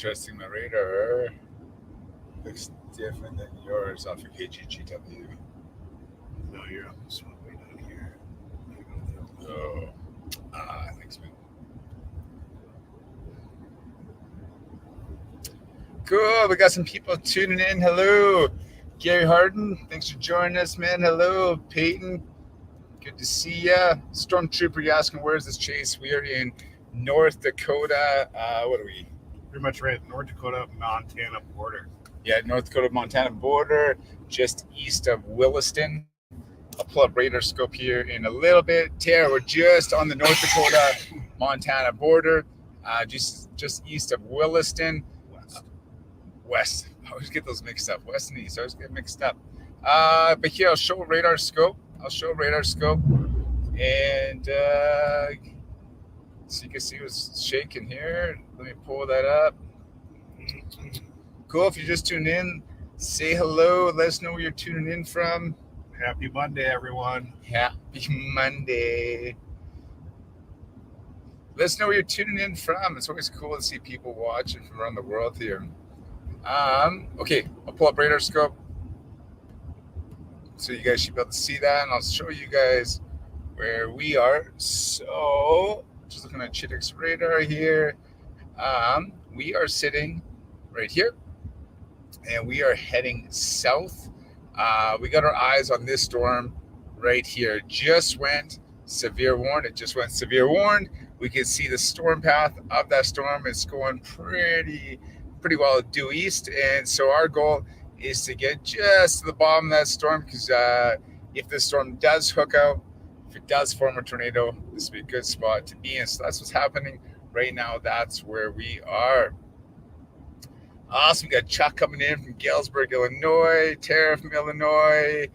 Interesting. My radar looks different than yours off your KGGW. No, you're up this one way down here. Oh, thanks, man. Cool. We got some people tuning in. Hello, Gary Harden. Thanks for joining us, man. Hello, Peyton. Good to see ya. Stormtrooper, you asking where's this chase? We are in North Dakota. What are we? Pretty much right at North Dakota, Montana border. Yeah, North Dakota, Montana border, just east of Williston. I'll pull up radar scope here in a little bit. Tara, we're just on the North Dakota, Montana border, just east of Williston. West. I always get those mixed up. West and east. I always get mixed up. But here, I'll show radar scope. And so you can see what's shaking here. Let me pull that up. Cool. If you just tuned in, say hello. Let us know where you're tuning in from. Happy Monday, everyone. Happy Monday. Let us know where you're tuning in from. It's always cool to see people watching from around the world here. Okay, I'll pull up radar scope so you guys should be able to see that, and I'll show you guys where we are. So, just looking at Chittick's radar here. We are sitting right here, and we are heading south. We got our eyes on this storm right here. Just went severe warned. It just went severe warned. We can see the storm path of that storm. It's going pretty well due east, and so our goal is to get just to the bottom of that storm, because if the storm does hook out, if it does form a tornado, this would be a good spot to be in. So that's what's happening right now. That's where we are. Awesome. We got Chuck coming in from Galesburg, Illinois. Tara from Illinois.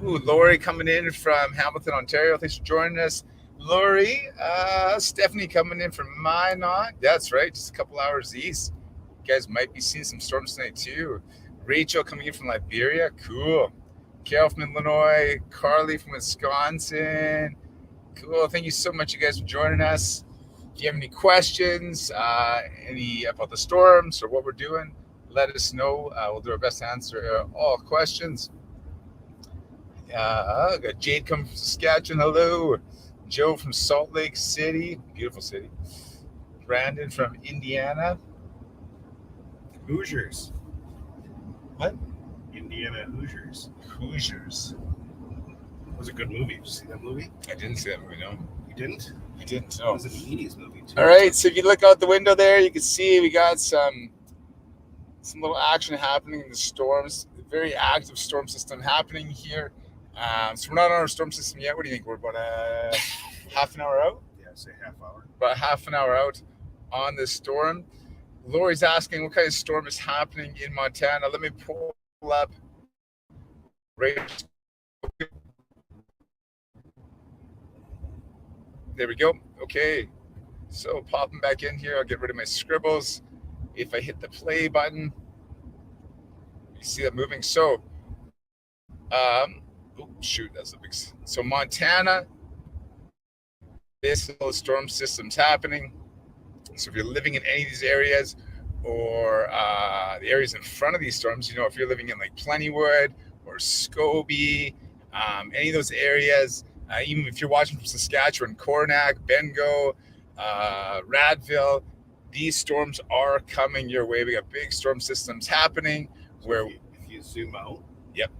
Ooh, Lori coming in from Hamilton, Ontario. Thanks for joining us. Lori, Stephanie coming in from Minot. That's right, just a couple hours east. You guys might be seeing some storms tonight too. Rachel coming in from Liberia. Cool. Carol from Illinois. Carly from Wisconsin. Cool. Thank you so much, you guys, for joining us. If you have any questions, any about the storms or what we're doing, let us know. We'll do our best to answer all questions. Got Jade coming from Saskatchewan. Hello. Joe from Salt Lake City. Beautiful city. Brandon from Indiana. Hoosiers. What? Indiana Hoosiers. Hoosiers. It was a good movie. Did you see that movie? I didn't see that movie, no. You didn't? I didn't, It no. was an 80s movie, too. All right, so if you look out the window there, you can see we got some little action happening in the storms. A very active storm system happening here. So we're not on our storm system yet. What do you think? We're about half an hour out? Yeah, say half hour. About half an hour out on this storm. Lori's asking what kind of storm is happening in Montana. Let me pull up radar. There we go. Okay. So popping back in here, I'll get rid of my scribbles. If I hit the play button, you see that moving. So, shoot, that's a big. So Montana, this little storm system's happening. So if you're living in any of these areas or the areas in front of these storms, you know, if you're living in like Plentywood or Scobie, any of those areas, even if you're watching from Saskatchewan, Coronach, Bengo, Radville, these storms are coming your way. We got big storm systems happening. So where if you zoom out, yep,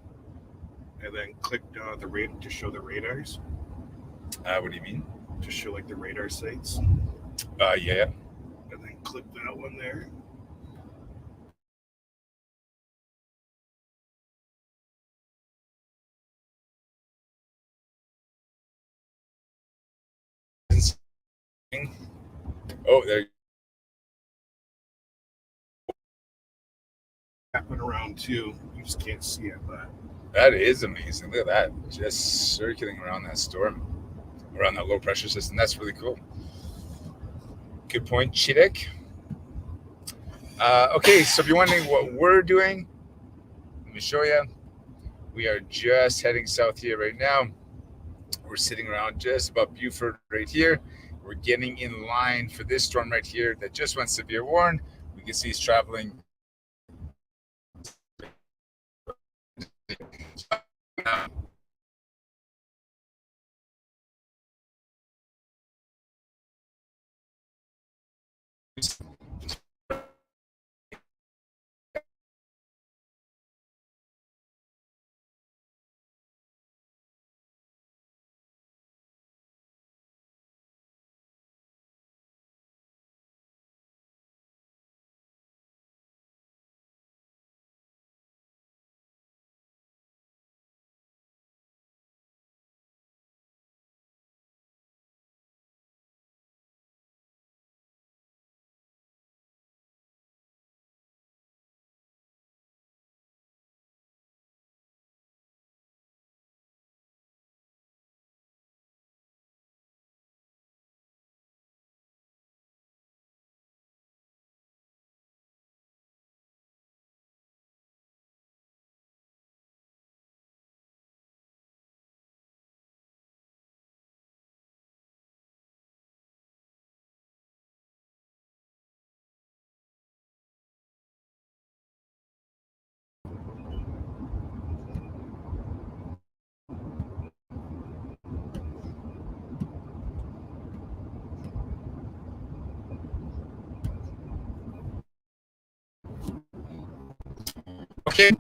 and then click the radar to show the radars. What do you mean? To show like the radar sites. Yeah. And then click that one there. Oh, there. Happen around too. You just can't see it, but That is amazing. Look at that. Just circling around that storm, around that low pressure system. That's really cool. Good point, Chittick. Okay, so if you're wondering what we're doing, let me show you. We are just heading south here right now. We're sitting around just above Buford right here. We're getting in line for this storm right here that just went severe warned. We We can see he's traveling. Okay,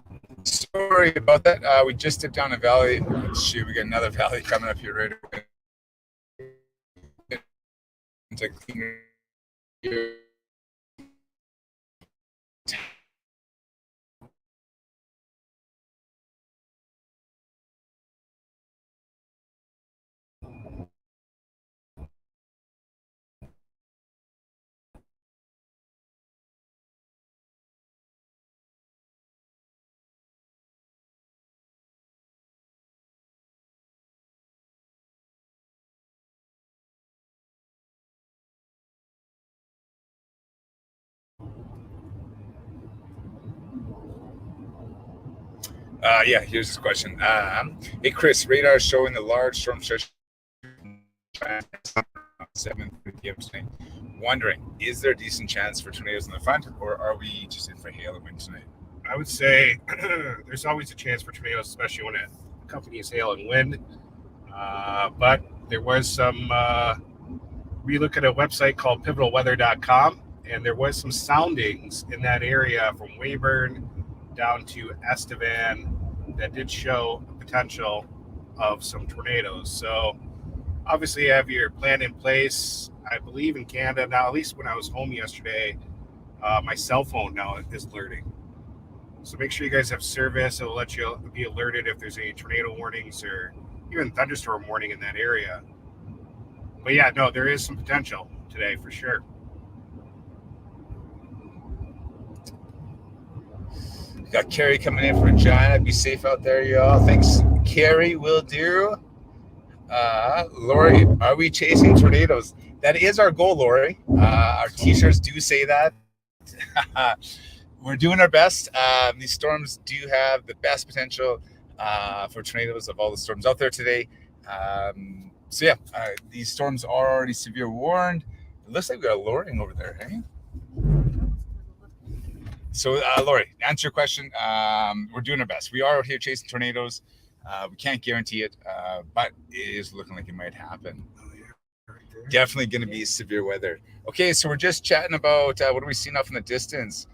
sorry about that. We just dipped down a valley. Shoot, we got another valley coming up here right away. It's a cleaner here. Yeah, here's this question. Hey, Chris, radar showing the large storm stretch 7:30 p.m. tonight. Wondering, is there a decent chance for tornadoes in the front, or are we just in for hail and wind tonight? I would say there's always a chance for tornadoes, especially when it accompanies hail and wind. But there was some, we look at a website called pivotalweather.com, and there was some soundings in that area from Weyburn down to Estevan that did show potential of some tornadoes. So obviously you have your plan in place. I believe in Canada now, at least when I was home yesterday, my cell phone now is alerting. So make sure you guys have service. It'll let you be alerted if there's any tornado warnings or even thunderstorm warning in that area. But yeah, no, there is some potential today for sure. Got Carrie coming in from Regina. Be safe out there, y'all. Thanks, Carrie. Will do. Lori, are we chasing tornadoes? That is our goal, Lori. Our t-shirts do say that. We're doing our best. These storms do have the best potential for tornadoes of all the storms out there today. So yeah, these storms are already severe warned. It looks like we got a lowering over there, hey? So, Lori, answer your question. We're doing our best. We are out here chasing tornadoes. We can't guarantee it, but it is looking like it might happen. Definitely going to be severe weather. Okay, so we're just chatting about what are we seeing off in the distance.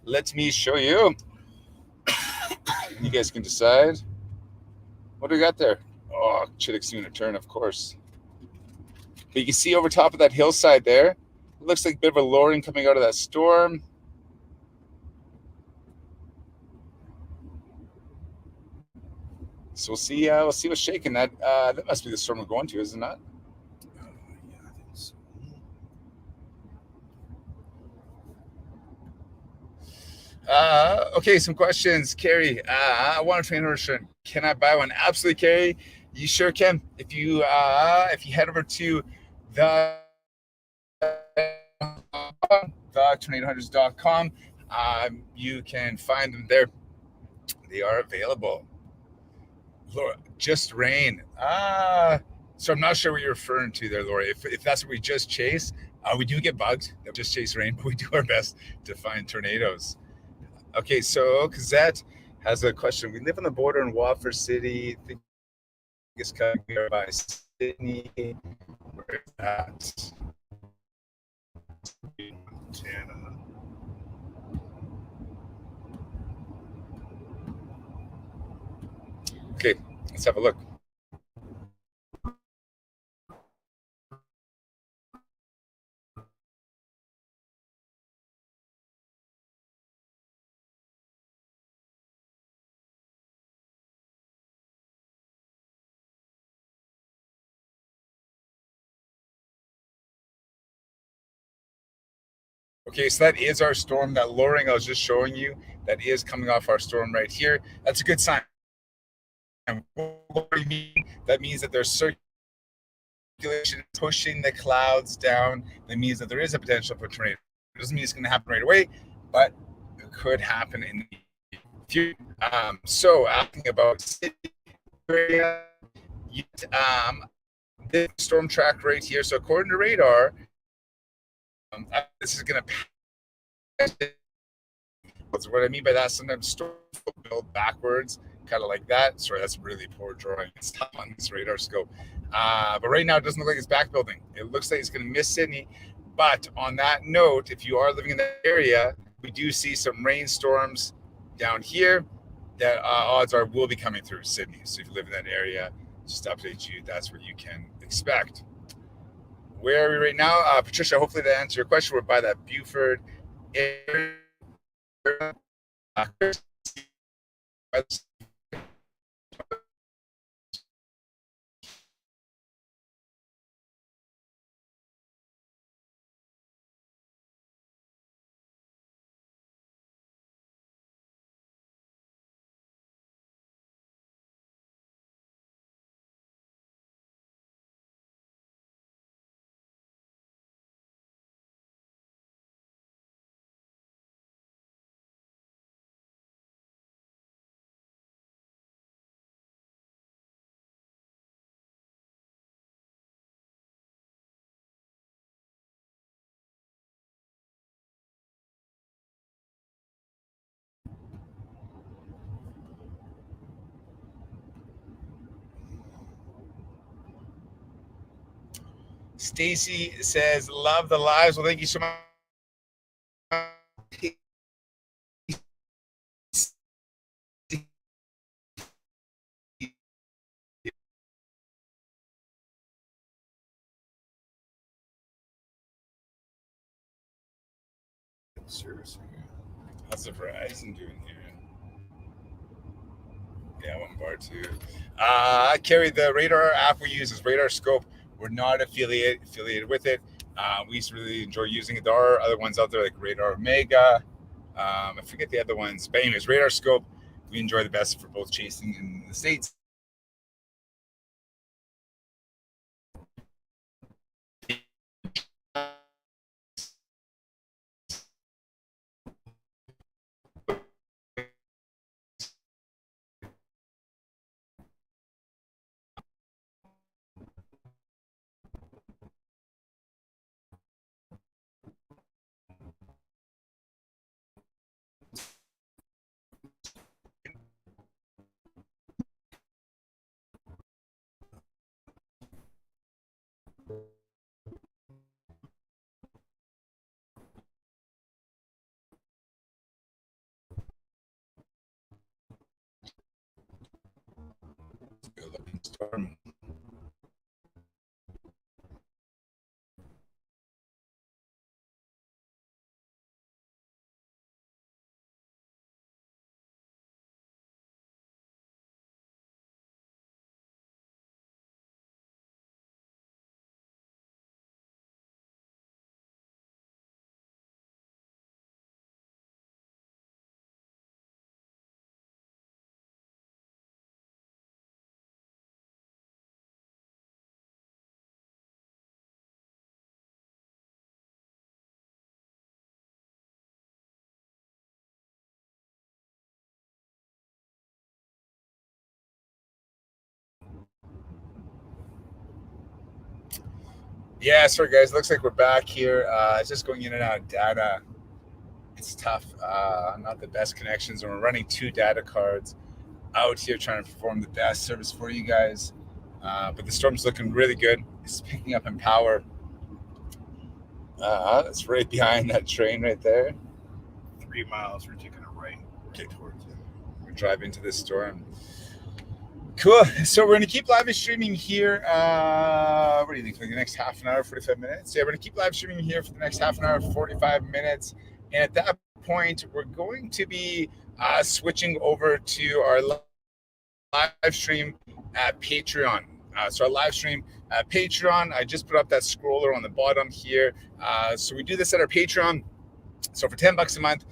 Let me show you. You guys can decide. What do we got there? Oh, Chittick's doing a turn, of course. But you can see over top of that hillside there, it looks like a bit of a lowering coming out of that storm. So we'll see what's shaking. That must be the storm we're going to, isn't it? Yeah, I think so. Okay, some questions. Carrie, I want a trainer shirt. Can I buy one? Absolutely, Carrie. You sure can. If you head over to the tornadohunters.com, you can find them there. They are available. Laura, just rain. So I'm not sure what you're referring to there, Laura. If that's what we just chased, We do get bugged. They'll just chase rain, but we do our best to find tornadoes. Okay, so Kazette has a question. We live on the border in Watford City. I think it's coming. We are by Sydney. Where is that? Montana. Okay, let's have a look. Okay, so that is our storm. That lowering I was just showing you, that is coming off our storm right here. That's a good sign. That means that there's circulation pushing the clouds down. That means that there is a potential for tornado. It doesn't mean it's going to happen right away, but it could happen in the future. So asking about city area, this storm track right here. So according to radar, this is going to pass. What I mean by that, sometimes storms build backwards, kind of like that. Sorry, that's really poor drawing. It's tough on this radar scope. But right now, it doesn't look like it's back building. It looks like it's going to miss Sydney. But on that note, if you are living in that area, we do see some rainstorms down here that odds are will be coming through Sydney. So if you live in that area, just to update you, that's what you can expect. Where are we right now? Patricia, hopefully that answered your question. We're by that Buford area. Stacy says, love the lives. Well, thank you so much. Seriously. That's a Verizon doing here. Yeah, one bar too. I carry the radar app we use is Radar Scope. We're not affiliated with it. We really enjoy using it. There are other ones out there like Radar Omega. I forget the other ones, but anyways, Radar Scope. We enjoy the best for both chasing in the States. Storm. Yeah, sorry guys, looks like we're back here. It's just going in and out of data. It's tough. Not the best connections, and we're running 2 data cards out here trying to perform the best service for you guys. But the storm's looking really good. It's picking up in power. It's right behind that train right there. 3 miles, we're taking a right towards it. We're driving to this storm. Cool. So we're going to keep live streaming here. What do you think? For the next half an hour, 45 minutes? Yeah, we're going to keep live streaming here for the next half an hour, 45 minutes. And at that point, we're going to be switching over to our live stream at Patreon. So our live stream at Patreon, I just put up that scroller on the bottom here. So we do this at our Patreon. So for $10 a month,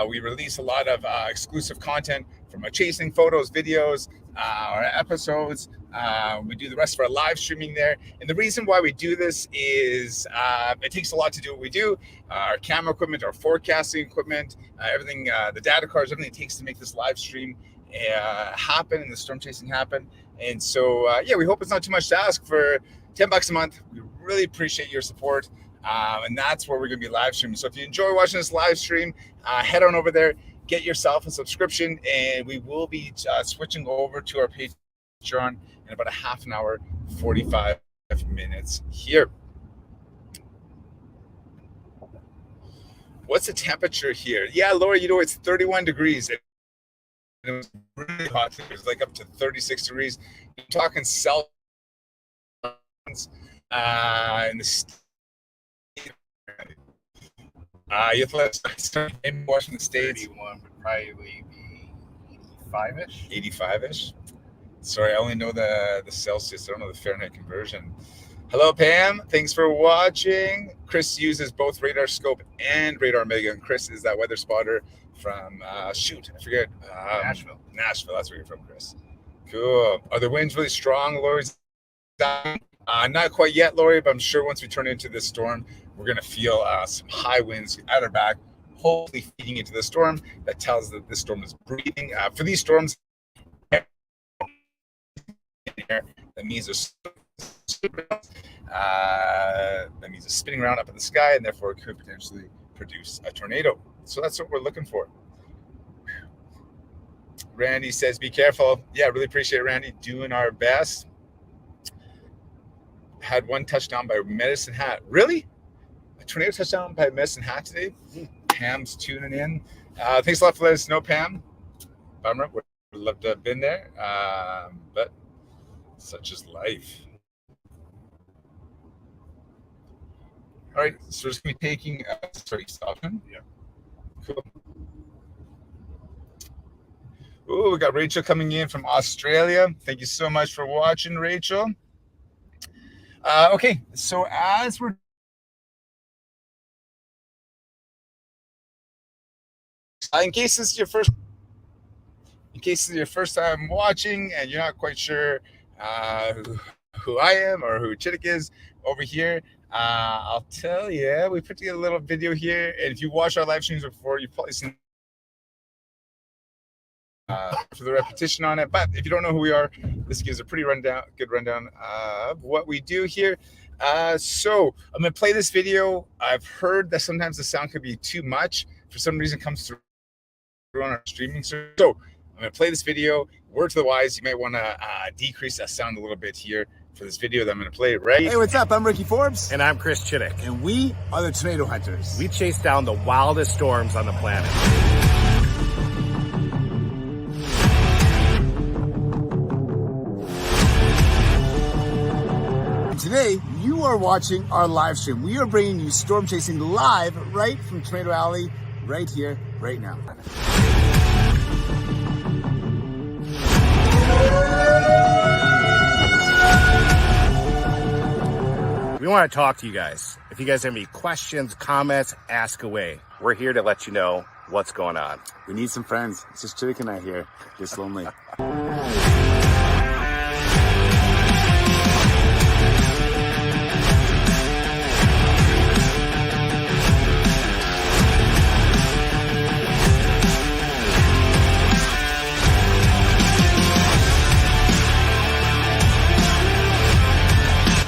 we release a lot of exclusive content from our chasing photos, videos, our episodes. We do the rest of our live streaming there. And the reason why we do this is it takes a lot to do what we do. Our camera equipment, our forecasting equipment, everything, the data cards, everything it takes to make this live stream happen and the storm chasing happen. And so, yeah, we hope it's not too much to ask for $10 a month. We really appreciate your support. And that's where we're going to be live streaming. So if you enjoy watching this live stream, head on over there, get yourself a subscription, and we will be switching over to our Patreon in about a half an hour, 45 minutes here. What's the temperature here? Yeah, Laura, you know, it's 31 degrees. It was really hot. It was like up to 36 degrees. You're talking Celsius in the state. You have to start in Washington State. 31 would probably be 85-ish. 85-ish. Sorry, I only know the Celsius. I don't know the Fahrenheit conversion. Hello, Pam. Thanks for watching. Chris uses both Radar Scope and Radar Mega. And Chris is that weather spotter from, I forget. Nashville. Nashville, that's where you're from, Chris. Cool. Are the winds really strong, Lori's? Not quite yet, Lori, but I'm sure once we turn into this storm, we're going to feel some high winds at our back, hopefully feeding into the storm. That tells us that this storm is breathing. For these storms, that means there's spinning around up in the sky, and therefore it could potentially produce a tornado. So that's what we're looking for. Randy says, be careful. Yeah, really appreciate it, Randy. Doing our best. Had 1 touchdown by Medicine Hat. Really? A tornado touchdown by Medicine Hat today? Pam's tuning in. Thanks a lot for letting us know, Pam. Bummer. Would love to have been there. But such is life. All right. So we're just going to be taking... sorry, stopping. Yeah. Cool. Ooh, we got Rachel coming in from Australia. Thank you so much for watching, Rachel. Okay, so as we're in case this is your first time watching and you're not quite sure who I am or who Chittick is over here, I'll tell you, we put together a little video here, and if you watched our live streams before, you've probably seen for the repetition on it. But if you don't know who we are, this gives a pretty good rundown of what we do here. So I'm going to play this video. I've heard that sometimes the sound could be too much. For some reason, it comes through on our streaming service. So I'm going to play this video. Word to the wise, you might want to decrease that sound a little bit here for this video that I'm going to play right. Hey, what's up? I'm Ricky Forbes. And I'm Chris Chittick. And we are the Tornado Hunters. We chase down the wildest storms on the planet. Today, you are watching our live stream. We are bringing you storm chasing live right from Tornado Alley, right here, right now. We want to talk to you guys. If you guys have any questions, comments, ask away. We're here to let you know what's going on. We need some friends. It's just Chittick and I here. Just lonely.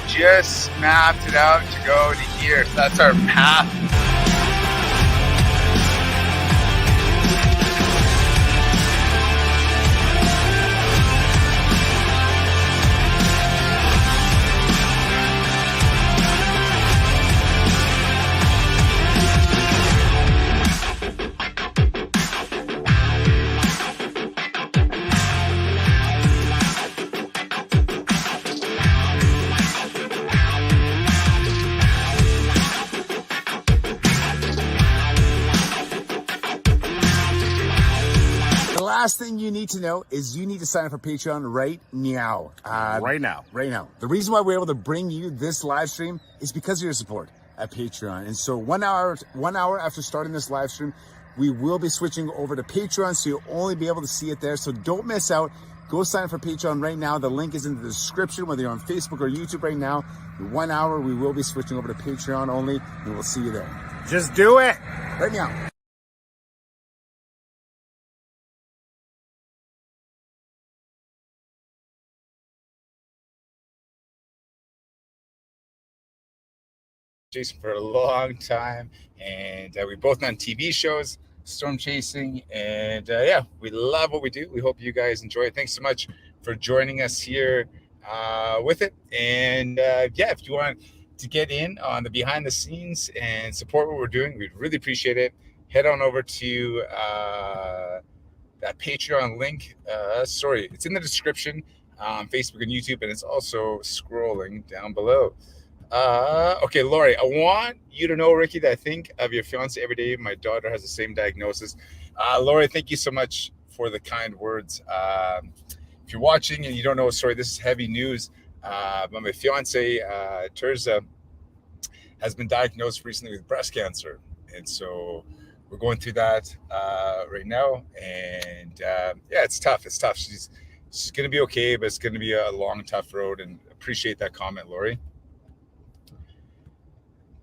Just mapped it out to go to here. So that's our path. Last thing you need to know is you need to sign up for Patreon right now. Right now. The reason why we're able to bring you this live stream is because of your support at Patreon. And so 1 hour after starting this live stream, we will be switching over to Patreon, so you'll only be able to see it there. So don't miss out. Go sign up for Patreon right now. The link is in the description, whether you're on Facebook or YouTube right now. In 1 hour, we will be switching over to Patreon only, and we'll see you there. Just do it. Right now. Jason for a long time, and we both done TV shows, storm chasing, and yeah, we love what we do. We hope you guys enjoy it. Thanks so much for joining us here with it. And yeah, if you want to get in on the behind the scenes and support what we're doing, we'd really appreciate it. Head on over to that Patreon link. Sorry, it's in the description on Facebook and YouTube, and it's also scrolling down below. Okay, Lori, I want you to know, Ricky, that I think of your fiance every day. My daughter has the same diagnosis. Lori, thank you so much for the kind words. If you're watching and you don't know, sorry, this is heavy news. But my fiance, Terza, has been diagnosed recently with breast cancer. And so we're going through that right now. And yeah, it's tough. It's tough. She's going to be okay, but it's going to be a long, tough road. And appreciate that comment, Lori.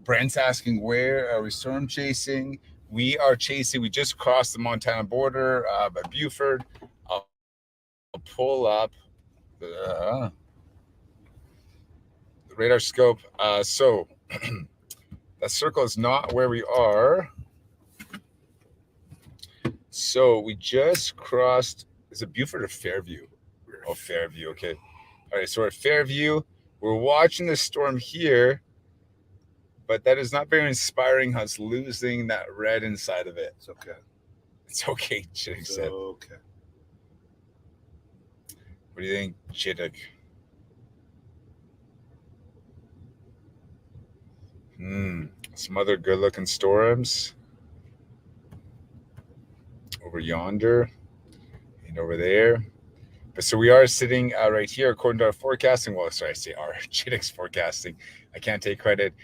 Brent's asking, where are we storm chasing? We are chasing. We just crossed the Montana border by Buford. I'll pull up the radar scope. So that circle is not where we are. So we just crossed. Is it Buford or Fairview? Oh, Fairview. Okay. All right. So we're at Fairview. We're watching the storm here. But that is not very inspiring, us losing that red inside of it. It's okay. It's okay, Chittick said. Okay. What do you think, Chittick? Some other good-looking storms. Over yonder. And over there. But so we are sitting right here, according to our forecasting. Well, sorry, I say our Chittick's forecasting. I can't take credit.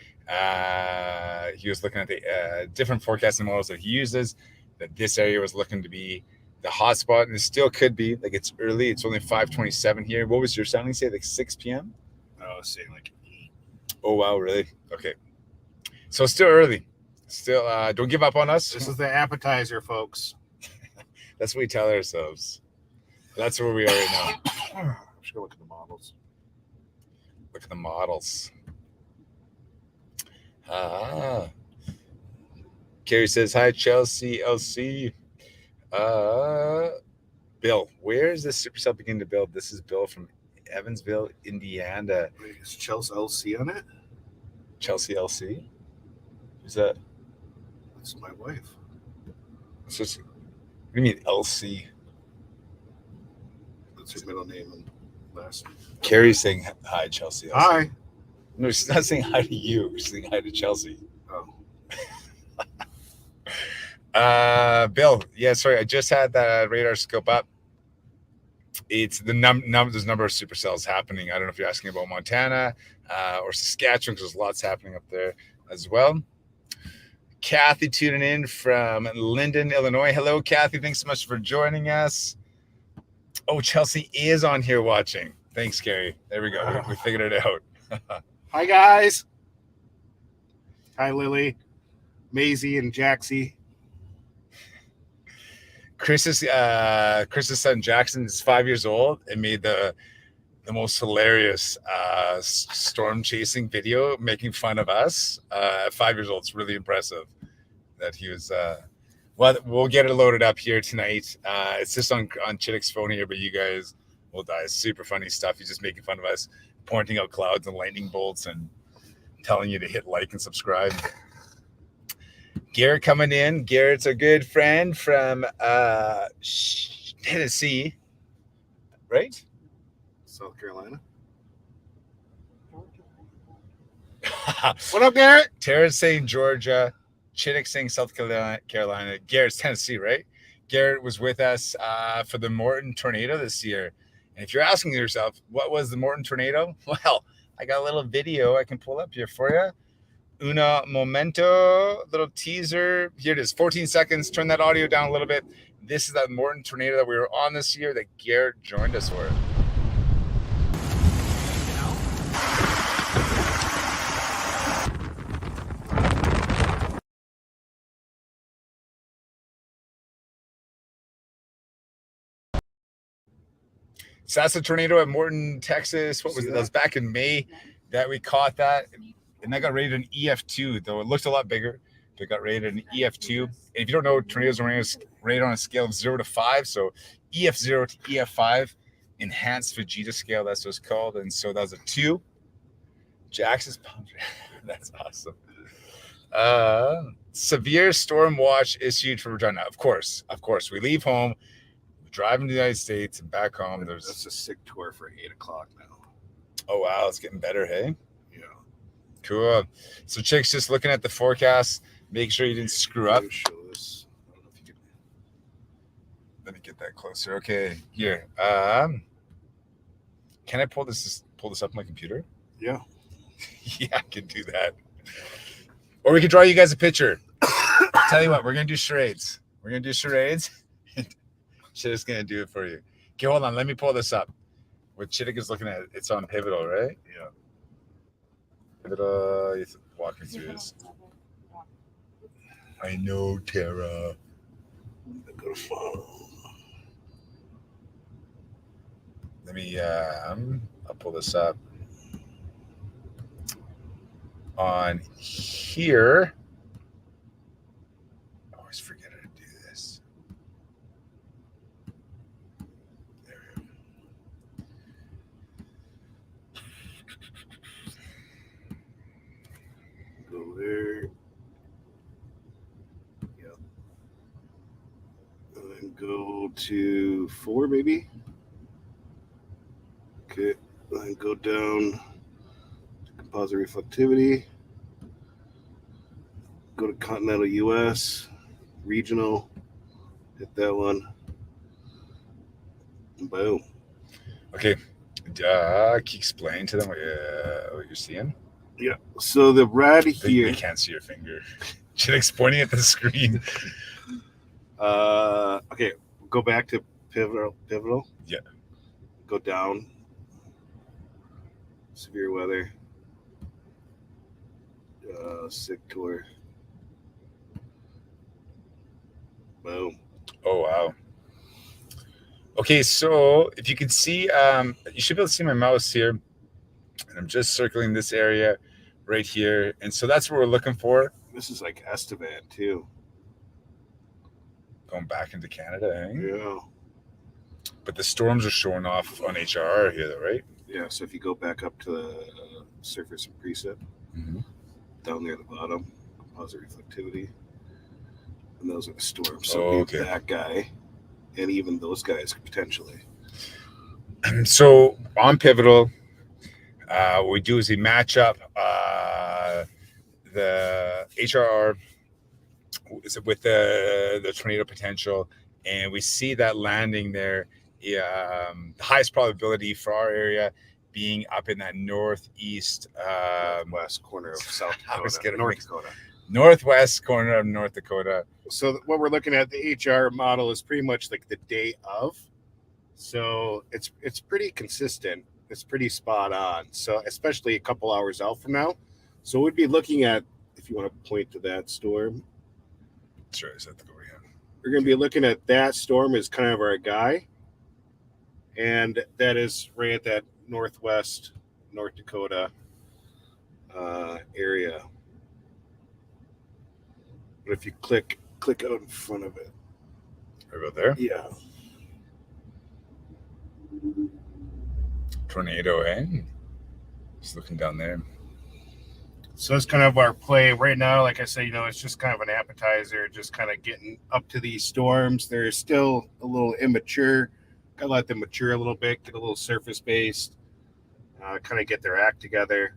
He was looking at the different forecasting models that he uses, that this area was looking to be the hot spot, and it still could be. Like, it's early. It's only 5:27 here. What was your sounding say? Like 6 p.m.? I was saying like 8. Oh, wow, really? Okay. So still early. Still, don't give up on us. This is the appetizer, folks. That's what we tell ourselves. That's where we are right now. I'm just going to look at the models. Look at the models. Carrie says, hi, Chelsea, LC. Bill, where is this Supercell beginning to build? This is Bill from Evansville, Indiana. Wait, is Chelsea LC on it? Chelsea LC? Who's that? That's my wife. So what do you mean LC? That's her middle name and last name. Carrie's saying hi, Chelsea LC. Hi. No, she's not saying hi to you. She's saying hi to Chelsea. Oh. Bill, yeah, sorry, I just had that radar scope up. It's the there's a number of supercells happening. I don't know if you're asking about Montana or Saskatchewan, because there's lots happening up there as well. Kathy tuning in from Linden, Illinois. Hello, Kathy. Thanks so much for joining us. Oh, Chelsea is on here watching. Thanks, Gary. There we go. We figured it out. Hi, guys. Hi, Lily, Maisie, and Jaxie. Chris's son Jackson is 5 years old and made the the most hilarious storm chasing video making fun of us at 5 years old. It's really impressive that he was. Well, we'll get it loaded up here tonight. It's just on Chittick's phone here, but you guys will die. It's super funny stuff. He's just making fun of us, pointing out clouds and lightning bolts and telling you to hit like and subscribe. Garrett coming in. Garrett's a good friend from Tennessee, right? South Carolina. What up, Garrett? Tara's saying Georgia. Chittick saying South Carolina. Garrett's Tennessee, right? Garrett was with us for the Morton tornado this year. And if you're asking yourself, what was the Morton tornado? Well, I got a little video I can pull up here for you. Una momento, little teaser. Here it is, 14 seconds. Turn that audio down a little bit. This is that Morton tornado that we were on this year that Garrett joined us for. So that's a tornado at Morton, Texas. What was it? That was back in May that we caught that. And that got rated an EF2, though it looked a lot bigger. It got rated an EF2. And if you don't know, tornadoes are rated on a scale of 0 to 5. So EF0 to EF5, enhanced Vegeta scale, that's what it's called. And so that was a 2. Jackson's pumped. That's awesome. Severe storm watch issued for Regina. Of course. We leave home, driving to the United States and back home. That's a sick tour for 8 o'clock now. Oh, wow. It's getting better, hey? Yeah. Cool. So Chick's just looking at the forecast. Make sure you didn't screw up. Show this. I don't know if you can... Let me get that closer. Okay, here. Can I pull this up on my computer? Yeah. Yeah, I can do that. Or we could draw you guys a picture. Tell you what, we're gonna do charades. Chittick's gonna do it for you. Okay, hold on. Let me pull this up. What Chittick is looking at, it's on Pivotal, right? Yeah. Pivotal. You walk me through this. I know, Tara. Go to follow. Let me. I'll pull this up. On here. I always forget how to do this. There we go. Go there. Yeah. And then go to 4, maybe. Okay. Then go down to composite reflectivity. Go to continental US, regional. Hit that one. Boom. Okay. Can you explain to them what you're seeing? Yeah. So the red here. They can't see your finger. Chittick's pointing at the screen. Okay. Go back to pivotal. Yeah. Go down. Severe weather. Sick tour. Boom. Oh, wow. Okay, so if you can see, you should be able to see my mouse here. And I'm just circling this area right here. And so that's what we're looking for. This is like Estevan, too. Going back into Canada, eh? Yeah. But the storms are showing off on HRR here, though, right? Yeah, so if you go back up to the surface and precip, down there at the bottom, composite reflectivity, and those are the storms. So that guy, and even those guys potentially. So on Pivotal, what we do is we match up the HRR with the tornado potential, and we see that landing there. The highest probability for our area being up in that northeast west corner of South Dakota, northwest corner of North Dakota. So what we're looking at, the HR model is pretty much like the day of. So it's pretty consistent. It's pretty spot on. So especially a couple hours out from now. So we'd be looking at, if you want to point to that storm. Sure, is that the over here? We're going to be looking at that storm as kind of our guy. And that is right at that northwest North Dakota area. But if you click out in front of it. Right about there? Yeah. Tornado, eh? Just looking down there. So that's kind of our play right now. Like I said, it's just kind of an appetizer, just kind of getting up to these storms. They're still a little immature. Gotta let them mature a little bit, get a little surface based, kind of get their act together.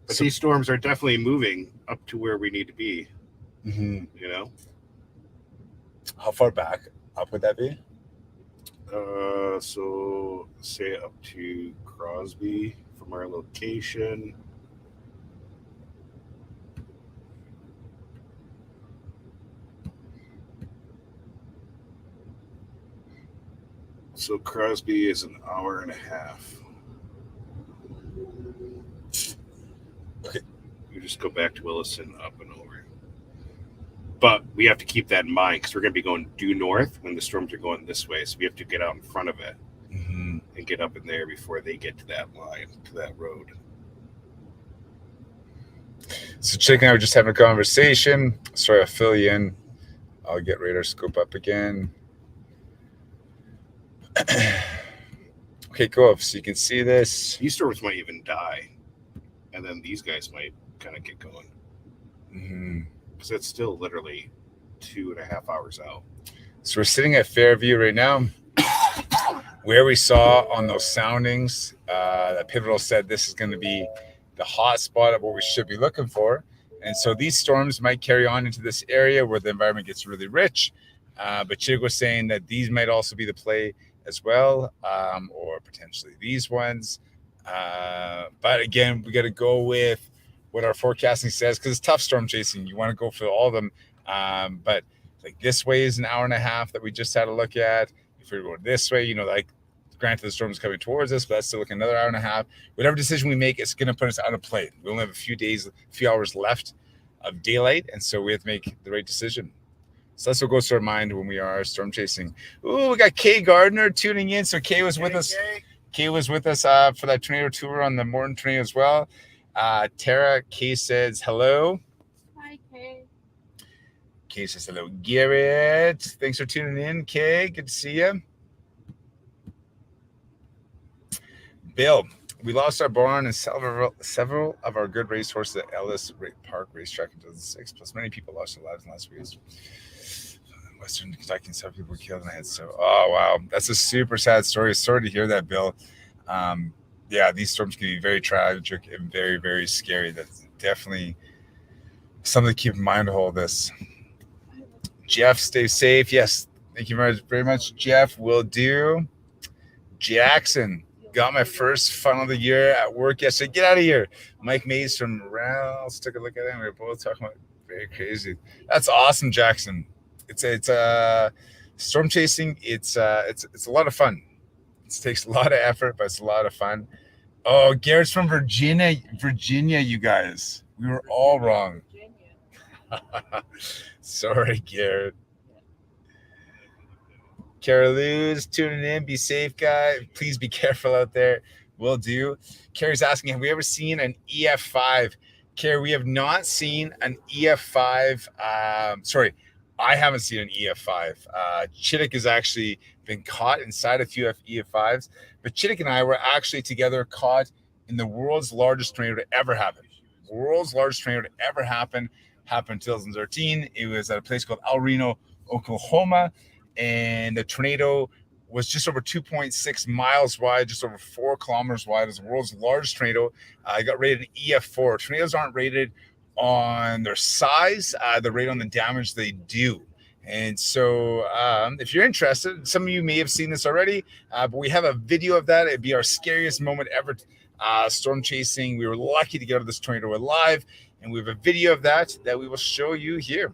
But these storms are definitely moving up to where we need to be. Mm-hmm. How far back up would that be? So say up to Crosby from our location. So Crosby is an hour and a half. Okay. We just go back to Williston, up and over. But we have to keep that in mind because we're going to be going due north when the storms are going this way. So we have to get out in front of it and get up in there before they get to that line, to that road. So Chick and I were just having a conversation. Sorry, I'll fill you in. I'll get radar scope up again. Okay, cool. So you can see this. These storms might even die. And then these guys might kind of get going. Because it's still literally 2.5 hours out. So we're sitting at Fairview right now, where we saw on those soundings that Pivotal said this is going to be the hot spot of what we should be looking for. And so these storms might carry on into this area where the environment gets really rich. But Chig was saying that these might also be the play as well, or potentially these ones. But again, we got to go with what our forecasting says because it's tough storm chasing. You want to go for all of them. But like this way is an hour and a half that we just had a look at. If we're going this way, like granted the storm is coming towards us, but that's still looking another hour and a half. Whatever decision we make, it's going to put us out of play. We only have a few hours left of daylight. And so we have to make the right decision. So that's what goes to our mind when we are storm chasing. Ooh, we got Kay Gardner tuning in. So Kay was with us. Kay was with us for that tornado tour on the Morton tornado as well. Tara, Kay says hello. Hi, Kay. Kay says hello. Garrett, thanks for tuning in, Kay. Good to see you. Bill, we lost our barn and several of our good racehorses at Ellis Park Racetrack in 2006. Plus, many people lost their lives in the last week. Western Kentucky and 7 people were killed, and I had oh wow, that's a super sad story. Sorry to hear that, Bill. Yeah, these storms can be very tragic and very, very scary. That's definitely something to keep in mind to hold this. Jeff, stay safe. Yes, thank you very much, Jeff. Will do. Jackson, got my first funnel of the year at work yesterday. Get out of here. Mike Mays from Rouse took a look at it, and we were both talking about very crazy. That's awesome, Jackson. It's storm chasing. It's a lot of fun. It takes a lot of effort, but it's a lot of fun. Oh, Garrett's from Virginia, you guys. We were all wrong. Sorry, Garrett. Carol's tuning in. Be safe, guy. Please be careful out there. Will do. Carrie's asking, have we ever seen an EF5? Carrie, we have not seen an EF5. I haven't seen an EF5. Chittick has actually been caught inside a few EF5s, but Chittick and I were actually together caught in the world's largest tornado to ever happen. World's largest tornado to ever happen. Happened in 2013. It was at a place called El Reno, Oklahoma, and the tornado was just over 2.6 miles wide, just over 4 kilometers wide. It was the world's largest tornado. It got rated an EF4. Tornadoes aren't rated on their size, the rate on the damage they do. And so if you're interested, some of you may have seen this already, but we have a video of that. It'd be our scariest moment ever storm chasing. We were lucky to get out of this tornado alive, and we have a video of that we will show you here.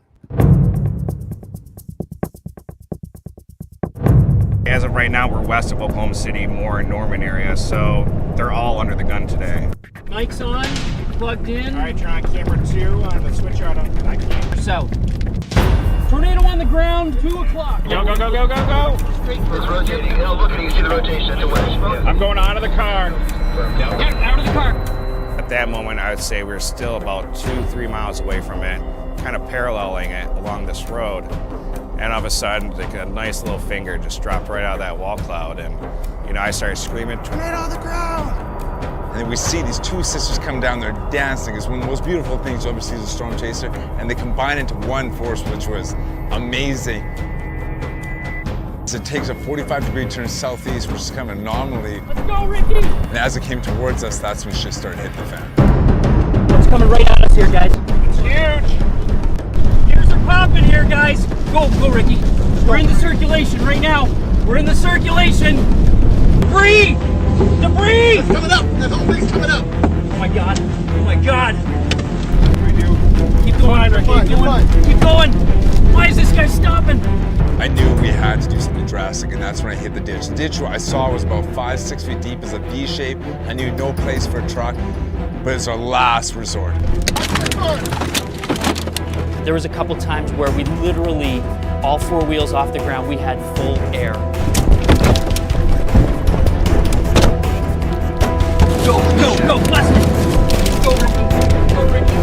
As of right now, we're west of Oklahoma City, more in Norman area, so they're all under the gun today. Mic's on, plugged in. All right, you're on camera 2 on the switch out on camera. South. Tornado on the ground, 2 o'clock. Go, go, go, go, go, go. It's rotating. Look, can you see the rotation at the west? I'm going out of the car. Get out of the car. At that moment, I would say we were still about 2-3 miles away from it, kind of paralleling it along this road. And all of a sudden, like a nice little finger just dropped right out of that wall cloud. And, you know, I started screaming, tornado on the ground. And then we see these two sisters come down there dancing. It's one of the most beautiful things you ever see as a storm chaser. And they combine into one force, which was amazing. It takes a 45-degree turn southeast, which is kind of an anomaly. Let's go, Ricky. And as it came towards us, that's when shit started hitting the fan. What's coming right at us here, guys? It's huge. Gears are popping here, guys. Go, Ricky. We're in the circulation right now. We're in the circulation. Debris! Debris! It's coming up. That whole thing's coming up. Oh my God. Oh my God. What do we do? Keep going, Ricky. Keep going. Keep going. Why is this guy stopping? I knew we had to do something drastic, and that's when I hit the ditch. The ditch I saw was about 5-6 feet deep, as a V shape. I knew no place for a truck, but it's our last resort. There was a couple times where we literally, all 4 wheels off the ground, we had full air. Go, blast it. Go, Ricky. Go, Ricky.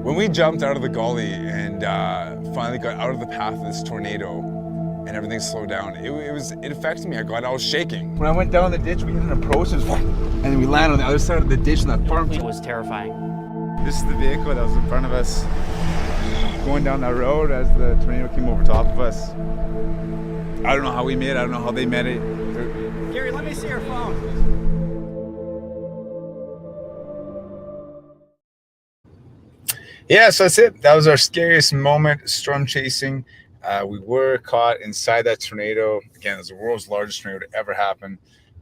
When we jumped out of the gully and finally got out of the path of this tornado and everything slowed down, it affected me. I was shaking. When I went down the ditch, we hit an approach, and then we landed on the other side of the ditch in that farm. It was terrifying. This is the vehicle that was in front of us going down that road as the tornado came over top of us. I don't know how we made it. I don't know how they met it. Gary, let me see your phone. Yeah, so that's it. That was our scariest moment, storm chasing. We were caught inside that tornado. Again, it was the world's largest tornado to ever happen.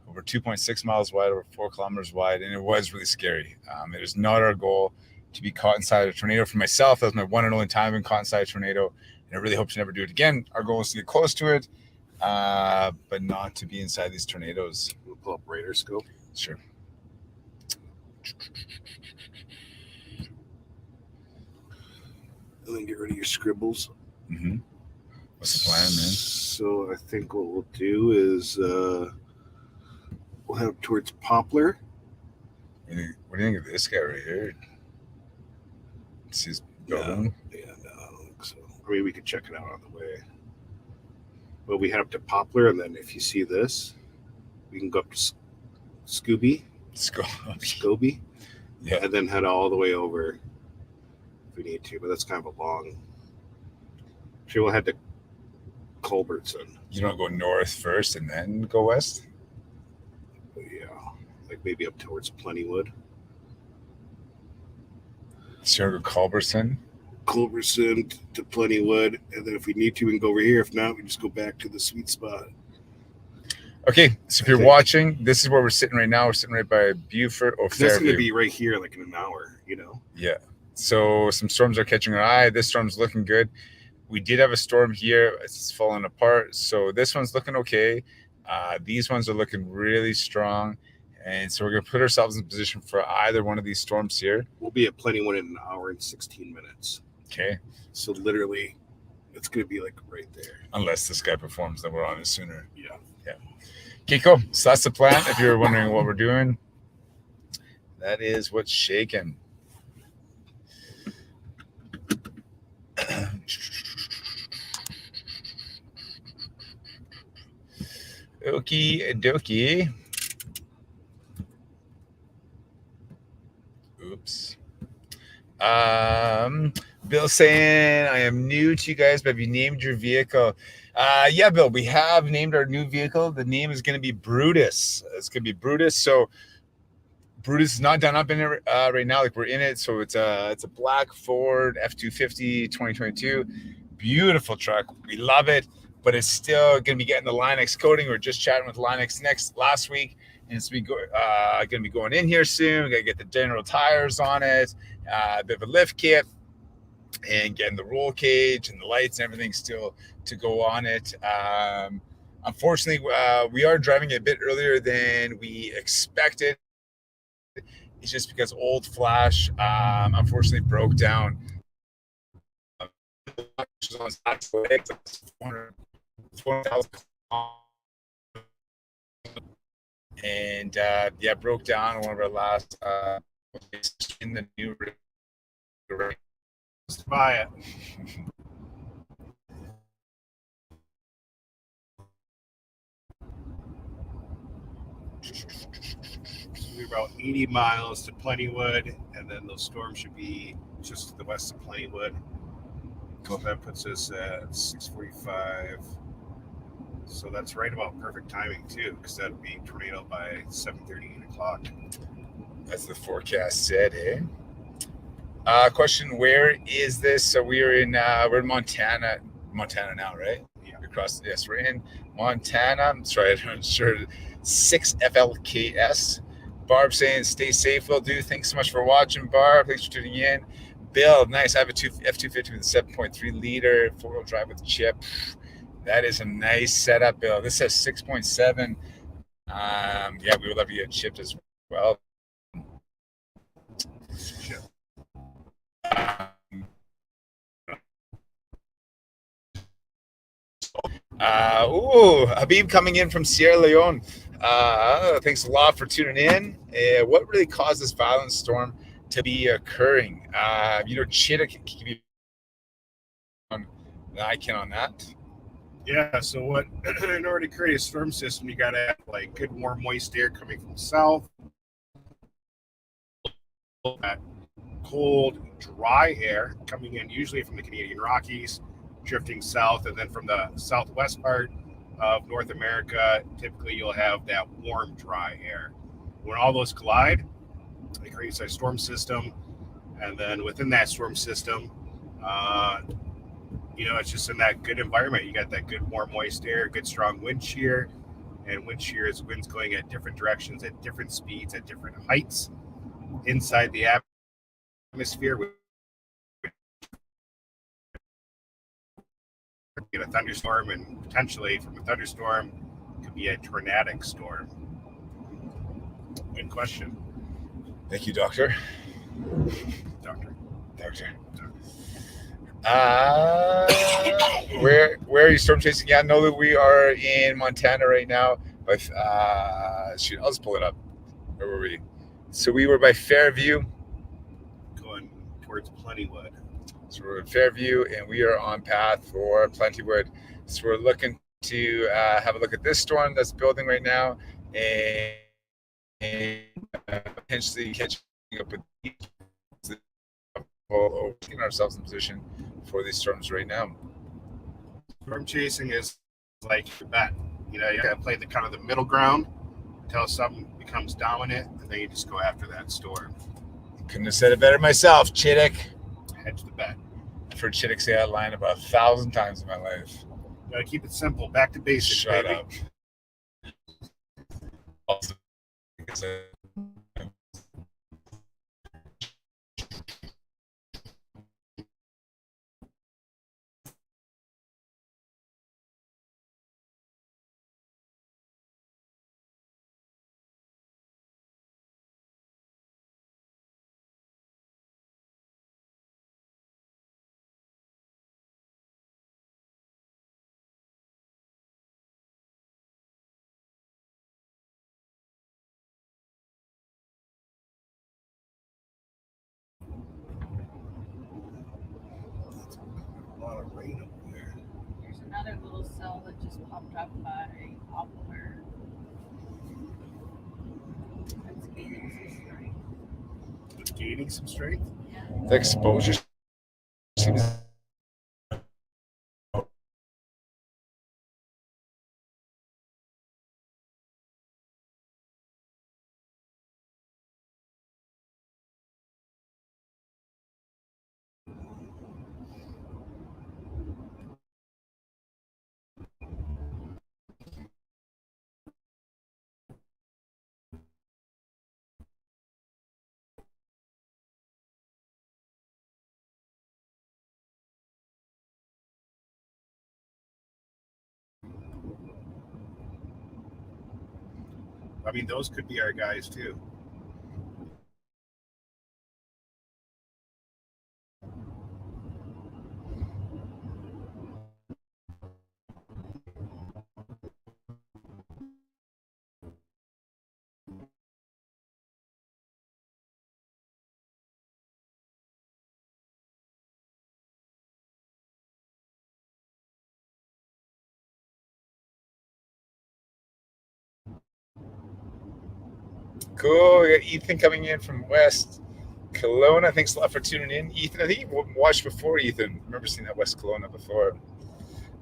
Over 2.6 miles wide, over 4 kilometers wide, and it was really scary. It is not our goal to be caught inside a tornado. For myself, that was my one and only time being caught inside a tornado, and I really hope to never do it again. Our goal is to get close to it, but not to be inside these tornadoes. We'll pull up radar scope. Sure. And then get rid of your scribbles. Mm-hmm. What's the plan, man? So I think what we'll do is we'll head towards Poplar. What do you think of this guy right here? See his building? Yeah, no, I don't think so. I mean, we could check it out on the way. But we head up to Poplar, and then if you see this, we can go up to Scooby. Scooby. Yeah. And then head all the way over if we need to. But that's kind of a long. Actually, we'll head to Culbertson. You don't go north first and then go west? Yeah, like maybe up towards Plentywood. So you go Culbertson? Culbertson to Plentywood, and then if we need to, we can go over here. If not, we just go back to the sweet spot. Okay, so if you're watching, this is where we're sitting right now. We're sitting right by Beaufort or Fairview. That's going to be right here, like in an hour, you know? Yeah. So some storms are catching our eye. This storm's looking good. We did have a storm here. It's falling apart. So this one's looking okay. These ones are looking really strong. And so we're going to put ourselves in position for either one of these storms here. We'll be at Plentywood in an hour and 16 minutes. Okay. So literally, it's going to be like right there. Unless this guy performs, then we're on it sooner. Yeah. Yeah. Okay, cool. So that's the plan. If you're wondering what we're doing, that is what's shaking. Okie dokie. Oops. Bill saying, I am new to you guys, but have you named your vehicle? Yeah, Bill, we have named our new vehicle. The name is going to be Brutus. It's going to be Brutus. So Brutus is not done up in it right now. Like we're in it. So it's a black Ford F-250 2022. Beautiful truck. We love it, but it's still going to be getting the Linux coating. We were just chatting with Linux last week. And it's going to be going in here soon. We got to get the general tires on it, a bit of a lift kit, and getting the roll cage and the lights and everything still to go on it. Unfortunately, we are driving it a bit earlier than we expected. is just because old flash unfortunately broke down. On legs, 400,000, and yeah, broke down on one of our last in the new rig. Let's buy it. We're about 80 miles to Plentywood, and then those storms should be just to the west of Plentywood. So that puts us at 6:45. So that's right about perfect timing too, because that would be tornado by 7:30, 8 o'clock. As the forecast said, eh? Question: where is this? So we're in Montana now, right? Yeah. Across. Yes, we're in Montana. I'm sorry, I'm sure. 6FLKS. Barb saying, "Stay safe, will do." Thanks so much for watching, Barb. Thanks for tuning in. Bill, nice. I have a F250 with a 7.3 liter 4-wheel drive with chip. That is a nice setup, Bill. This says 6.7. Yeah, we would love to get chipped as well. Habib coming in from Sierra Leone. Thanks a lot for tuning in. What really caused this violent storm to be occurring? Chita can give you I can on that. Yeah, so what in order to create a storm system, you gotta have like good warm moist air coming from the south, that cold dry air coming in usually from the Canadian Rockies, drifting south, and then from the southwest part of North America, typically you'll have that warm dry air. When all those collide, it creates a storm system, and then within that storm system, it's just in that good environment. You got that good warm moist air, good strong wind shear, and wind shear is winds going at different directions, at different speeds, at different heights inside the atmosphere. We get a thunderstorm, and potentially from a thunderstorm could be a tornadic storm. Good question. Thank you, Doctor. Doctor. Where are you storm chasing? Yeah, know that we are in Montana right now. But I'll just pull it up. Where were we? So we were by Fairview. Going towards Plentywood. So we're in Fairview, and we are on path for Plentywood. So we're looking to have a look at this storm that's building right now, and potentially catching up with getting ourselves in position for these storms right now. Storm chasing is like your bet. You gotta play the kind of the middle ground until something becomes dominant, and then you just go after that storm. Couldn't have said it better myself, Chittick. Hedge the bet. I've heard Chittick say that line about 1,000 times in my life. Gotta keep it simple. Back to basics. Shut baby. up. Also, because A lot of rain over there. There's another little cell that just popped up by Poplar. That's gaining some strength. It's gaining some strength. Yeah. the exposure seems. I mean, those could be our guys too. Cool. We got Ethan coming in from West Kelowna. Thanks a lot for tuning in. Ethan, I think you watched before, Ethan. I remember seeing that West Kelowna before.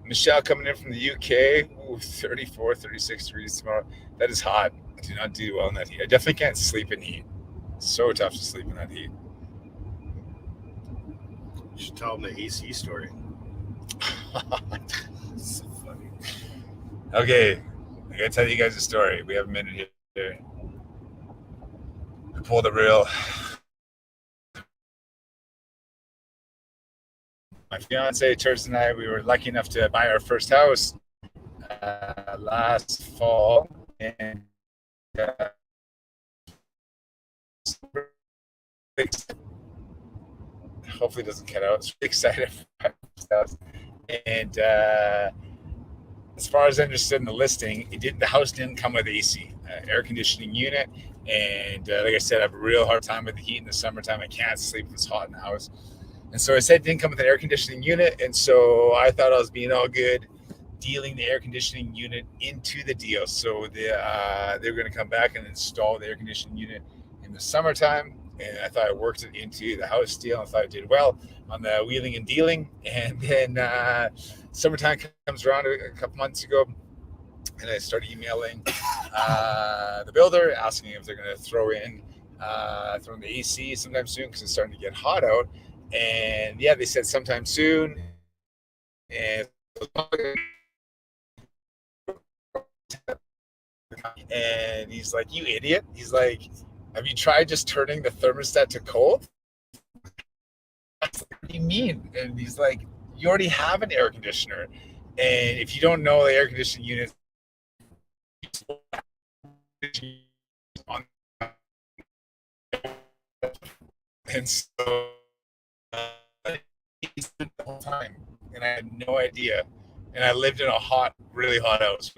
Michelle coming in from the UK. Ooh, 34, 36 degrees tomorrow. That is hot. I do not do well in that heat. I definitely can't sleep in heat. So tough to sleep in that heat. You should tell them the AC story. So funny. Okay, I gotta tell you guys a story. We have a minute here. I pulled a reel. My fiance, Terz, and I, we were lucky enough to buy our first house last fall, and hopefully it doesn't cut out. It's really excited for our first house. And as far as I understood in the listing, the house didn't come with AC, air conditioning unit. And like I said, I have a real hard time with the heat in the summertime. I can't sleep if it's hot in the house. And so I said it didn't come with an air conditioning unit. And so I thought I was being all good, dealing the air conditioning unit into the deal. So they were going to come back and install the air conditioning unit in the summertime. And I thought I worked it into the house deal. I thought I did well on the wheeling and dealing. And then summertime comes around a couple months ago, and I started emailing the builder, asking if they're going to throw in the AC sometime soon because it's starting to get hot out. And yeah, they said sometime soon. And he's like, "You idiot!" He's like, "Have you tried just turning the thermostat to cold?" What do you mean? And he's like, "You already have an air conditioner, and if you don't know, the air conditioning unit and so the whole time, and I had no idea. And I lived in a really hot house.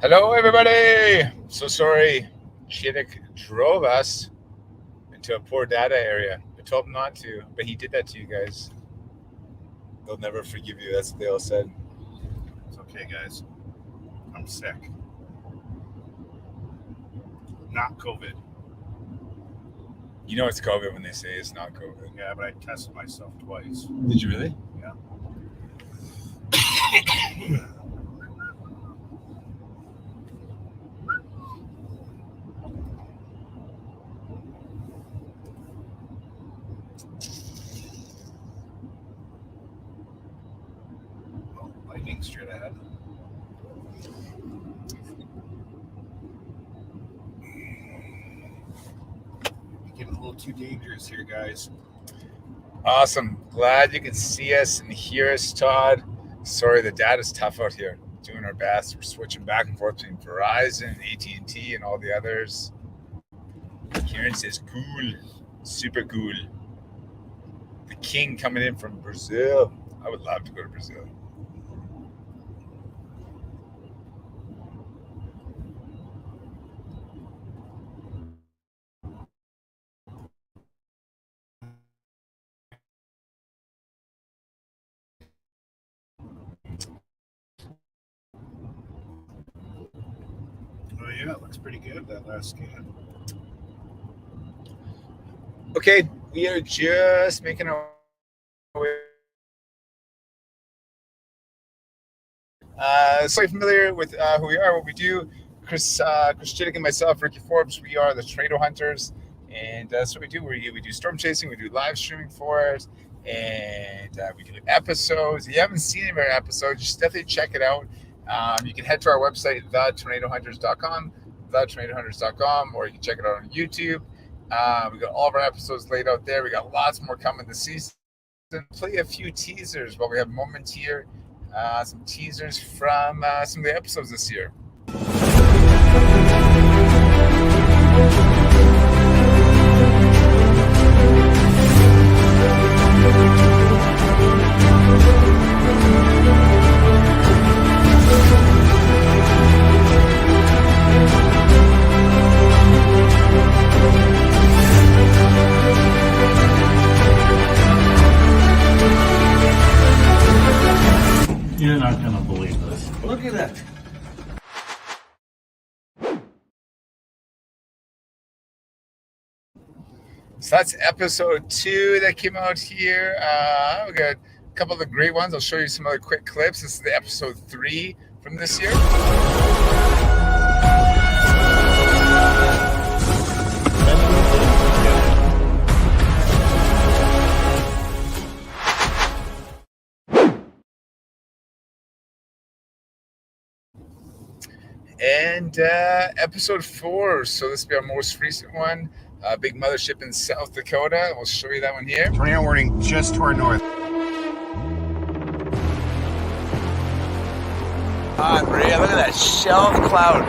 Hello, everybody. So sorry, Chittick drove us into a poor data area. I told him not to, but he did that to you guys. They'll never forgive you. That's what they all said. It's okay, guys. I'm sick. Not COVID. You know it's COVID when they say it's not COVID. Yeah, but I tested myself twice. Did you really? Yeah. Oh, lightning straight ahead. Getting a little too dangerous here, guys. Awesome. Glad you can see us and hear us, Todd. Sorry, the data's tough out here. Doing our best. We're switching back and forth between Verizon, AT&T, and all the others. Kieran says, cool. Super cool. The king coming in from Brazil. I would love to go to Brazil. Oh yeah, it looks pretty good, that last scan. Okay, we are just making our way. So you're familiar with who we are, what we do. Chris Chittick and myself, Ricky Forbes, we are the Tornado Hunters, and that's what we do. We do storm chasing, we do live streaming for it, and we do episodes. If you haven't seen any of our episodes, just definitely check it out. You can head to our website, thetornadohunters.com, thetornadohunters.com, or you can check it out on YouTube. We got all of our episodes laid out there. We got lots more coming this season. Play a few teasers while we have a moment here. Some teasers from some of the episodes this year. You're not gonna believe this. Look at that. So that's episode 2 that came out here. We got a couple of the great ones. I'll show you some other quick clips. This is the episode 3 from this year. And episode 4. So this will be our most recent one. Big mothership in South Dakota. We'll show you that one here. Tornado warning just to our north. Maria, look at that shell of cloud.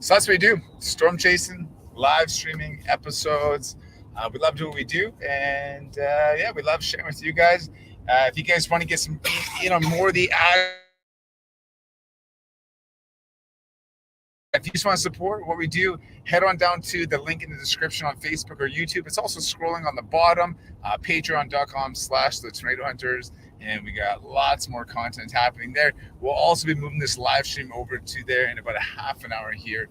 So that's what we do. Storm chasing, live streaming episodes. We love doing what we do. And yeah, we love sharing with you guys. If you guys want to get some, more of the if you just want to support what we do, head on down to the link in the description on Facebook or YouTube. It's also scrolling on the bottom, patreon.com/thetornadohunters. And we got lots more content happening there. We'll also be moving this live stream over to there in about a half an hour here,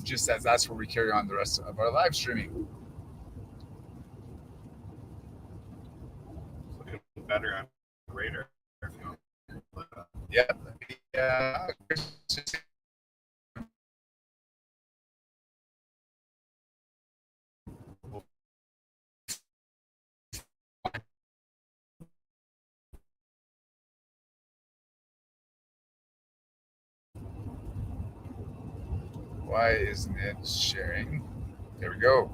just as that's where we carry on the rest of our live streaming. Looking better on the radar. Yeah. Why isn't it sharing? There we go.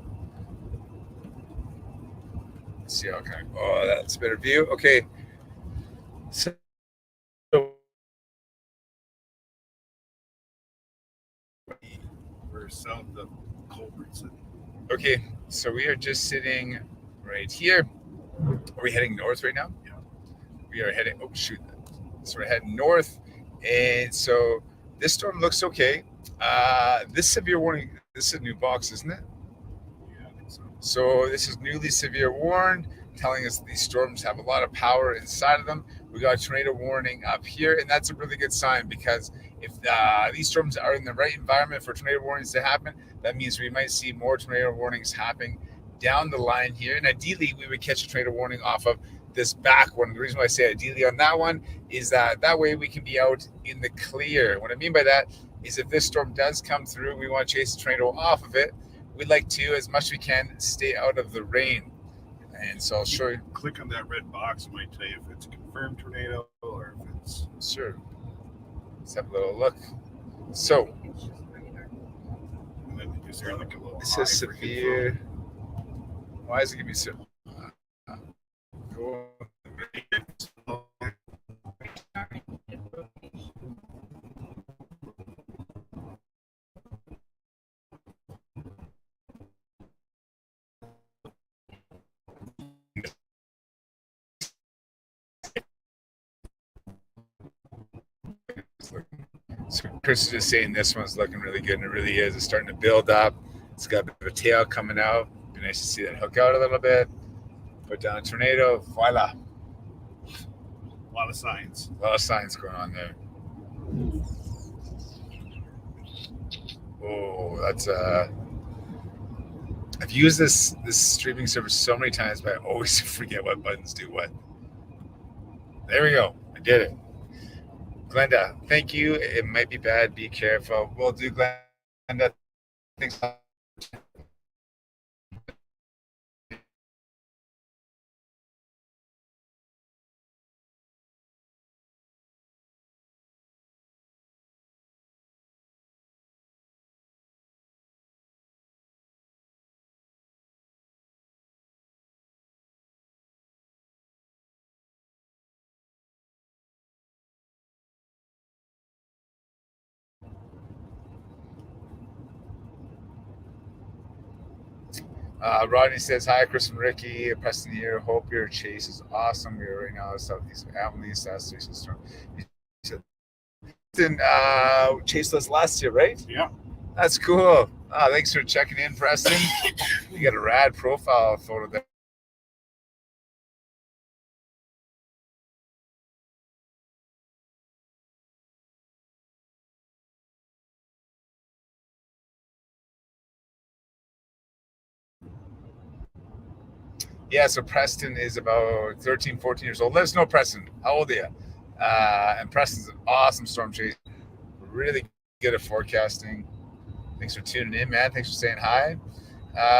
Let's see how kind of, oh, that's a better view. Okay. So We're south of Culbertson. okay, so we are just sitting right here. Are we heading north right now? Yeah. We are heading. Oh shoot! So we're heading north, and so this storm looks okay. This severe warning. This is a new box, isn't it? Yeah, I think so. So this is newly severe warned, telling us these storms have a lot of power inside of them. We got a tornado warning up here, and that's a really good sign because if these storms are in the right environment for tornado warnings to happen, that means we might see more tornado warnings happening down the line here. And ideally, we would catch a tornado warning off of this back one. The reason why I say ideally on that one is that way we can be out in the clear. What I mean by that is if this storm does come through, we want to chase the tornado off of it. We'd like to, as much as we can, stay out of the rain. And so I'll show you. Click on that red box. It might tell you if it's a confirmed tornado or if it's. Sure. Let's have a little look. So And then is there like a little. it says severe. Why is it giving me so? So Chris is just saying this one's looking really good, and it really is. It's starting to build up. It's got a bit of a tail coming out. Be nice to see that hook out a little bit. Put down a tornado. Voila. A lot of signs. A lot of signs going on there. Oh, that's I've used this streaming service so many times, but I always forget what buttons do what. There we go. I did it. Glenda, thank you. It might be bad. Be careful. Will do, Glenda. Thanks. Rodney says, hi, Chris and Ricky. Preston here. Hope your chase is awesome. We're right now southeast of Abilene, Southeast Storm. Chased us last year, right? Yeah. That's cool. Thanks for checking in, Preston. You got a rad profile photo there. Yeah, so Preston is about 13, 14 years old. Let us know, Preston. How old are you? And Preston's an awesome storm chaser. Really good at forecasting. Thanks for tuning in, man. Thanks for saying hi.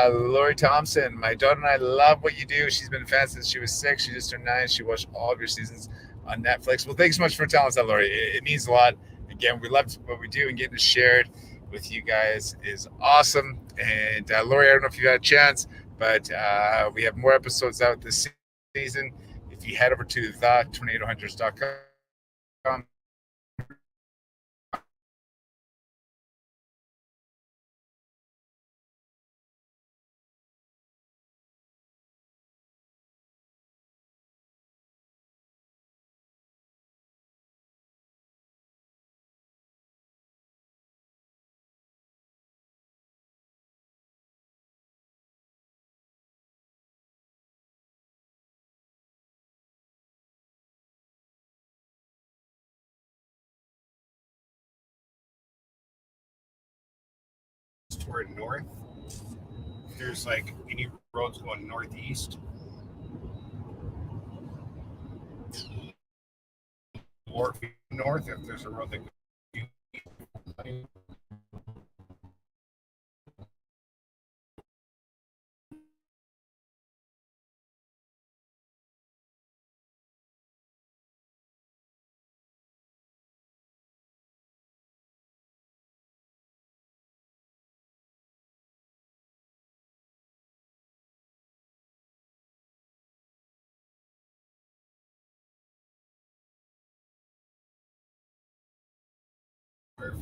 Lori Thompson, my daughter and I love what you do. She's been a fan since she was 6. She just turned 9. She watched all of your seasons on Netflix. Well, thanks so much for telling us that, Lori. It means a lot. Again, we love what we do, and getting it shared with you guys is awesome. And Lori, I don't know if you got a chance, but we have more episodes out this season. If you head over to thetornadohunters.com, Toward north. There's like any roads going northeast or north. If there's a road that goes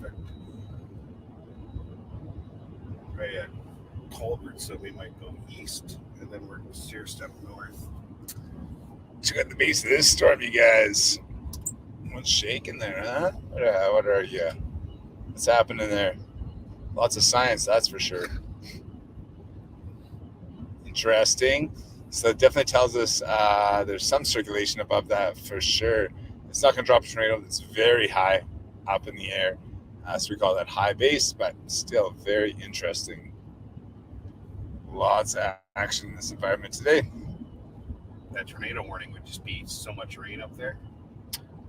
perfect. Right at Colbert, so we might go east, and then we're steer step north. Check out the base of this storm, you guys. What's shaking there, huh? What are you? What's happening there? Lots of science, that's for sure. Interesting. So it definitely tells us there's some circulation above that for sure. It's not going to drop a tornado. It's very high up in the air. So we call that high base, but still very interesting. Lots of action in this environment today. That tornado warning would just be so much rain up there.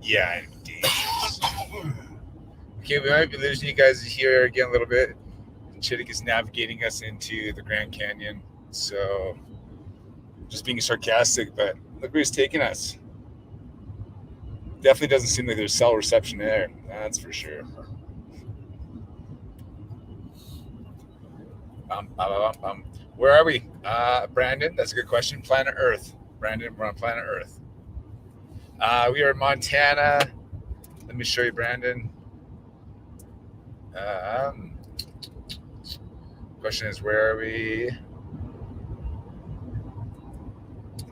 Yeah, dangerous. Okay, we might be losing you guys here again a little bit. Chittick is navigating us into the Grand Canyon. So just being sarcastic, but look where he's taking us. Definitely doesn't seem like there's cell reception there. That's for sure. Where are we? Brandon, that's a good question. Planet Earth. Brandon, we're on planet Earth. We are in Montana. Let me show you, Brandon. Question is, where are we?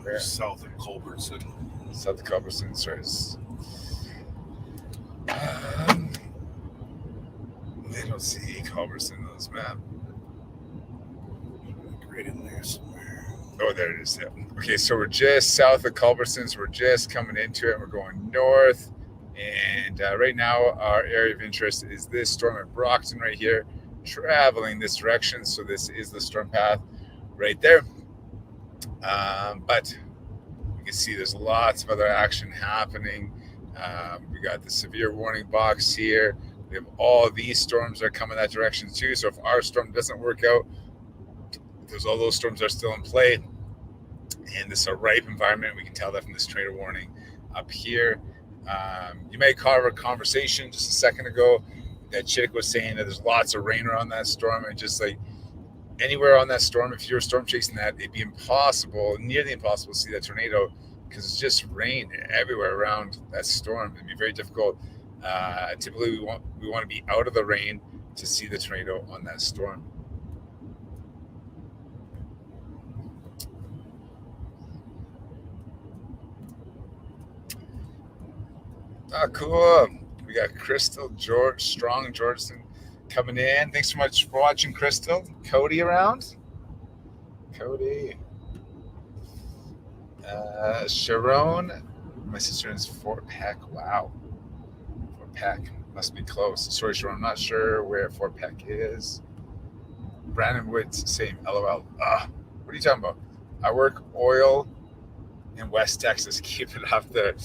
We're south of Culbertson. South of Culbertson, sorry. They don't see Culbertson on this map. Right in there somewhere. Oh, there it is. Yeah. Okay, so we're just south of Culbertson. So we're just coming into it. We're going north. And right now, our area of interest is this storm at Brockton right here, traveling this direction. So this is the storm path right there. But you can see there's lots of other action happening. We got the severe warning box here. We have all these storms that are coming that direction too. So if our storm doesn't work out, there's all those storms are still in play. And this is a ripe environment. We can tell that from this tornado warning up here. You may call our conversation just a second ago that Chittick was saying that there's lots of rain around that storm, and just like anywhere on that storm, if you're storm chasing that, it'd be impossible, nearly impossible to see that tornado because it's just rain everywhere around that storm. It'd be very difficult. Typically, we want to be out of the rain to see the tornado on that storm. Oh, cool. We got Crystal Strong Georgeson coming in. Thanks so much for watching, Crystal. Cody around? Cody. Sharon. My sister is Fort Peck. Wow. Fort Peck. Must be close. Sorry, Sharon. I'm not sure where Fort Peck is. Brandon Woods saying LOL. What are you talking about? I work oil in West Texas. Keep it up there.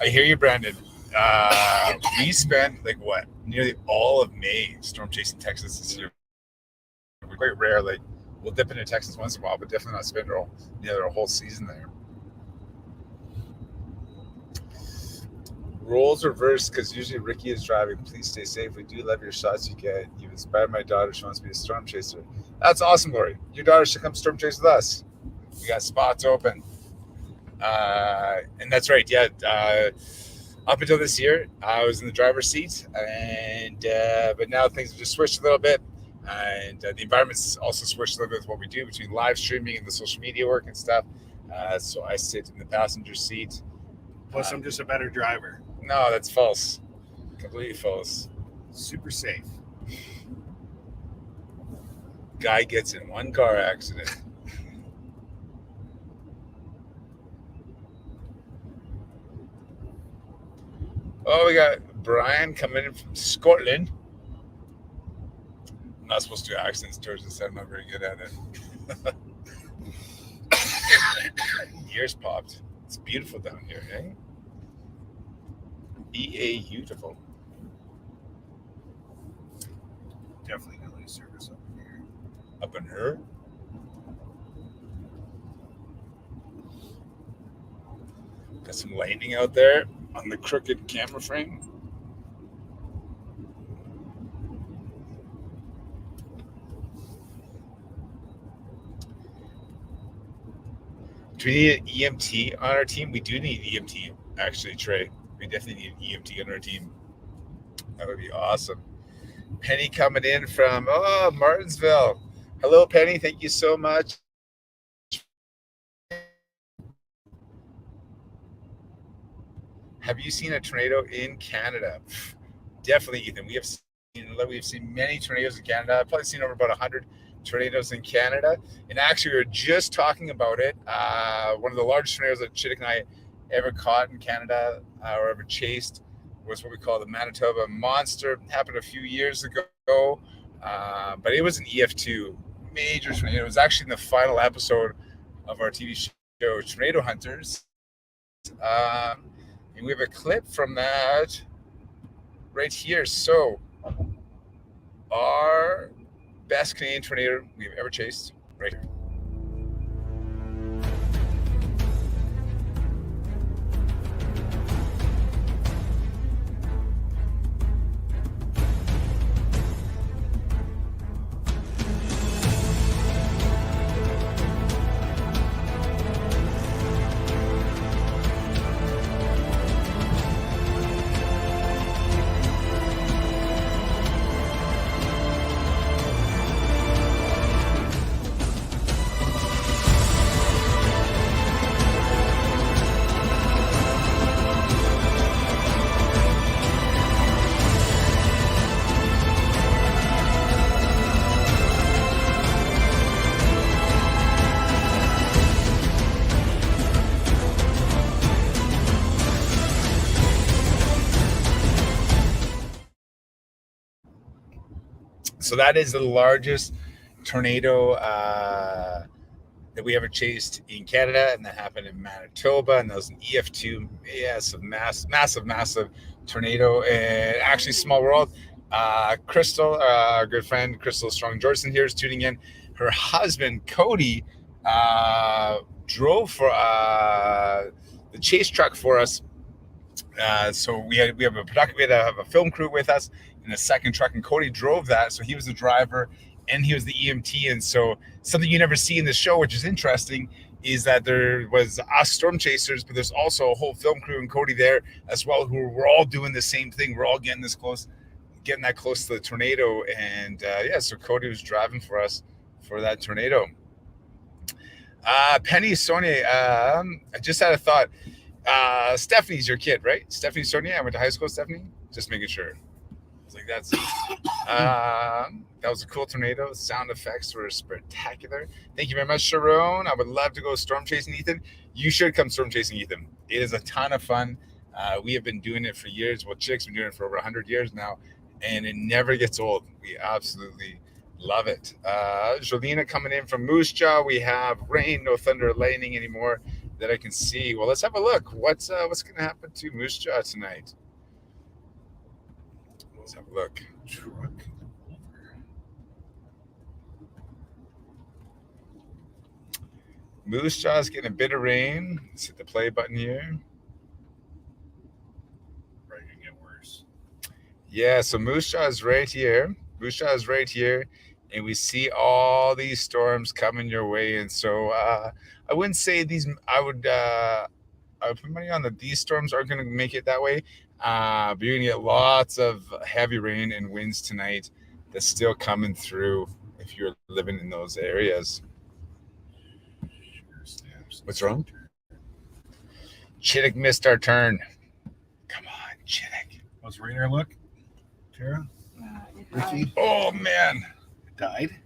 I hear you, Brandon. We spent nearly all of May storm chasing Texas this year. We're quite rare. Like we'll dip into Texas once in a while, but definitely not spend our whole season there. Roles reversed because usually Ricky is driving. Please stay safe. We do love your shots you get. You've inspired my daughter. She wants to be a storm chaser. That's awesome, Lori. Your daughter should come storm chase with us. We got spots open. And that's right. Yeah. Up until this year, I was in the driver's seat, and but now things have just switched a little bit, and the environment's also switched a little bit with what we do between live streaming and the social media work and stuff. So I sit in the passenger seat. Plus, I'm just a better driver. No, that's false. Completely false. Super safe. Guy gets in one car accident. Oh, we got Brian coming in from Scotland. I'm not supposed to do accents towards this. I'm not very good at it. Ears popped. It's beautiful down here, eh? Beautiful. Definitely no lease service up here. Up in her? Got some lightning out there on the crooked camera frame. Do we need an EMT on our team? We do need EMT, actually, Trey. We definitely need an EMT on our team. That would be awesome. Penny coming in from Martinsville. Hello, Penny. Thank you so much. Have you seen a tornado in Canada? Definitely, Ethan. We've seen many tornadoes in Canada. I've probably seen over about 100 tornadoes in Canada. And actually, we were just talking about it. One of the largest tornadoes that Chittick and I ever caught in Canada or ever chased was what we call the Manitoba Monster. It happened a few years ago, but it was an EF2 major tornado. It was actually in the final episode of our TV show, Tornado Hunters. And we have a clip from that right here. So, our best Canadian tornado we've ever chased, right here. So that is the largest tornado that we ever chased in Canada, and that happened in Manitoba, and that was an EF2, massive tornado, and actually small world. Crystal, our good friend Crystal Strong Jordan here is tuning in. Her husband Cody drove for the chase truck for us. So we have a film crew with us in the second truck, and Cody drove that. So he was the driver and he was the EMT. And so something you never see in the show, which is interesting, is that there was us storm chasers, but there's also a whole film crew and Cody there as well, who we're all doing the same thing. We're all getting that close to the tornado. And so Cody was driving for us for that tornado. Penny, Sonia, I just had a thought. Stephanie's your kid, right? Stephanie, Sonia, I went to high school, Stephanie. Just making sure. I was like, that's that was a cool tornado. Sound effects were spectacular. Thank you very much, Sharon. I would love to go storm chasing Ethan. You should come storm chasing Ethan. It is a ton of fun. We have been doing it for years. Well, Chittick's been doing it for over 100 years now, and it never gets old. We absolutely love it. Jolina coming in from Moose Jaw. We have rain, no thunder, lightning anymore that I can see. Well, let's have a look. What's going to happen to Moose Jaw tonight? Let's have a look. Truck. Moose Jaw's getting a bit of rain. Let's hit the play button here. Probably gonna get worse. Yeah, so Moose Jaw is right here. Moose Jaw is right here. And we see all these storms coming your way. And so I wouldn't say these, I would put money on that these storms are going to make it that way. But you're going to get lots of heavy rain and winds tonight that's still coming through if you're living in those areas. What's wrong? Chittick missed our turn. Come on, Chittick. How's radar look? Tara? Ricky? Oh, man. Died?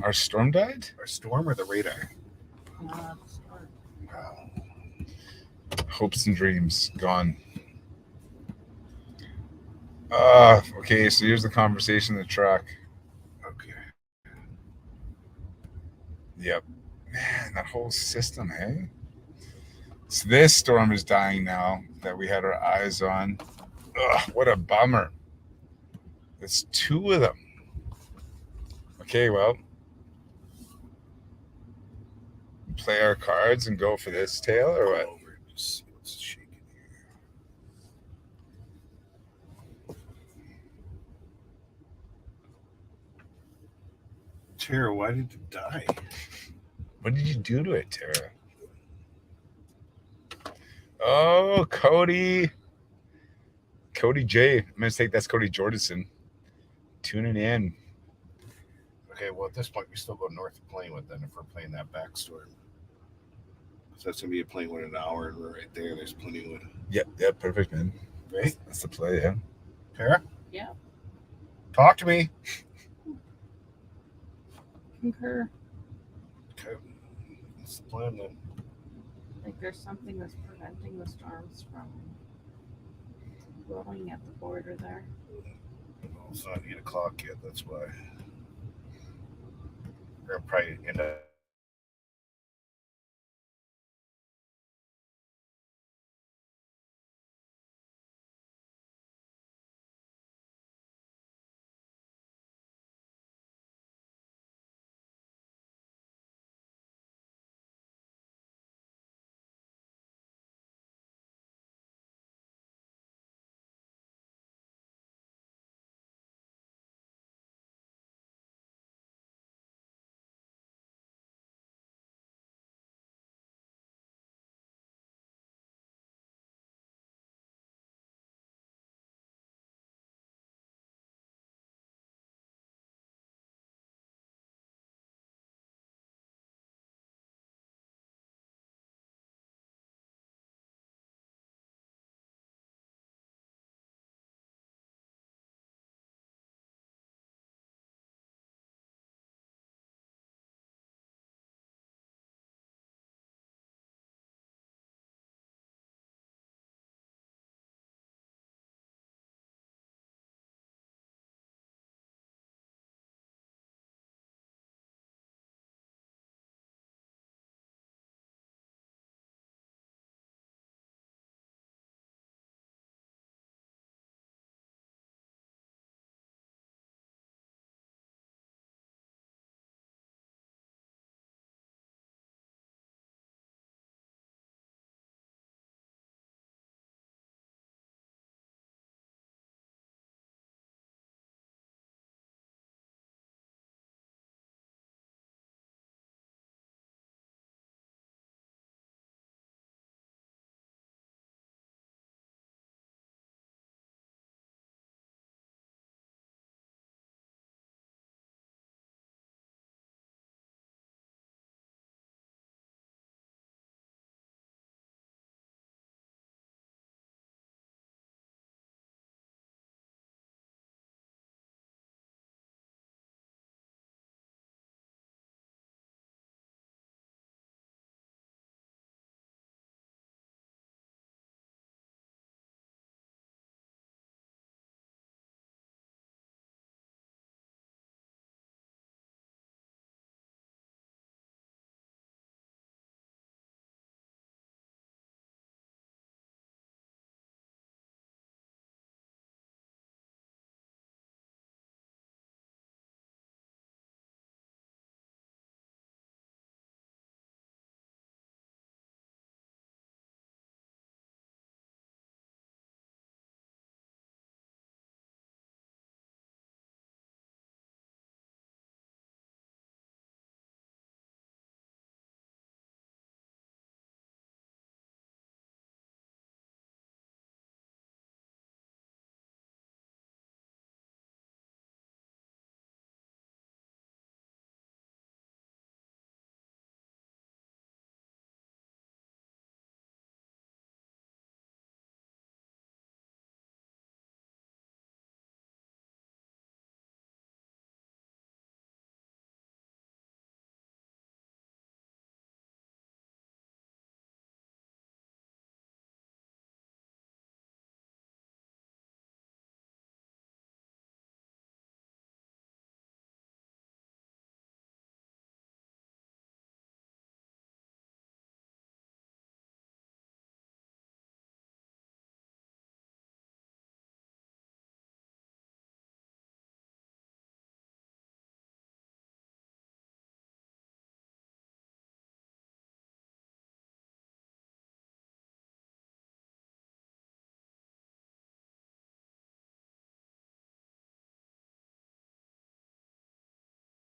Our storm died? Our storm or the radar? Wow. Hopes and dreams gone. Okay, so here's the conversation in the truck. Okay. Yep. Man, that whole system, hey? So this storm is dying now that we had our eyes on. Ugh, what a bummer. It's two of them. Okay, well, play our cards and go for this tail or what? What's shaking here? Tara, why did it die? What did you do to it, Tara? Oh, Cody. Cody J. I'm going to think that's Cody Jordison. tuning in. Okay, well, at this point, we still go north of Plainwood then if we're playing that backstory. So that's going to be a Plainwood in an hour, and we're right there. There's Plainwood. Yep, perfect, man. Right? That's the play, yeah. Tara? Yeah. Talk to me. Concur. Okay. That's the plan then. Like there's something that's preventing the storms from blowing at the border there. Well, it's not 8 o'clock yet. That's why. We're going to probably end up.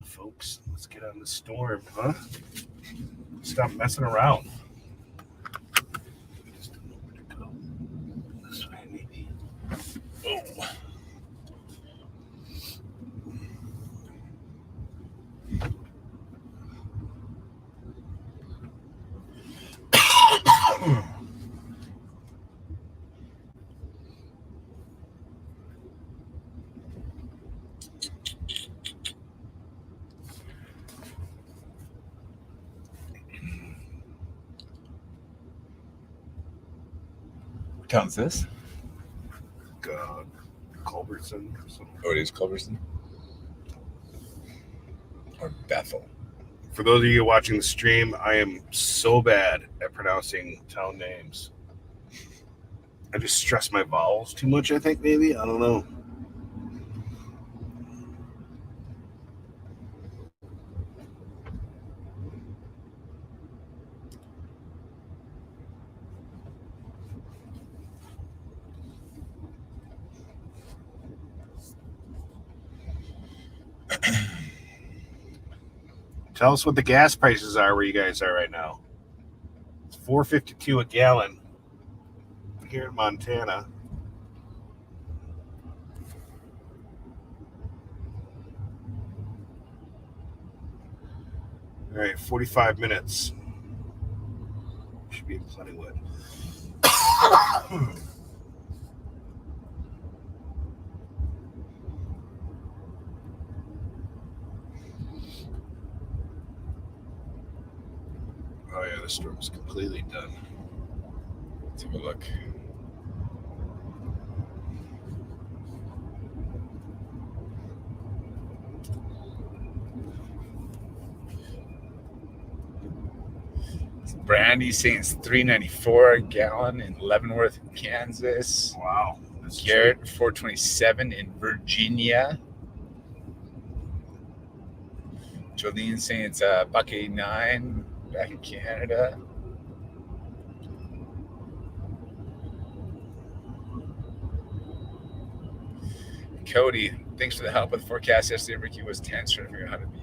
Folks, let's get on the storm, huh? Stop messing around. Just don't know where to go. This way, maybe. Oh. town's this? Culbertson. Oh, it is Culbertson? Or Bethel? For those of you watching the stream, I am so bad at pronouncing town names. I just stress my vowels too much, I think, maybe. I don't know. Tell us what the gas prices are where you guys are right now. It's $4.52 a gallon here in Montana. All right, 45 minutes. Should be in Plentywood. Oh yeah, the storm is completely done. Let's have a look. Brandy saying it's $3.94 a gallon in Leavenworth, Kansas. Wow. Garrett, $4.27 in Virginia. Jolene saying it's $1.89 back in Canada. Cody, thanks for the help with the forecast yesterday. Ricky was tense trying to figure out how to be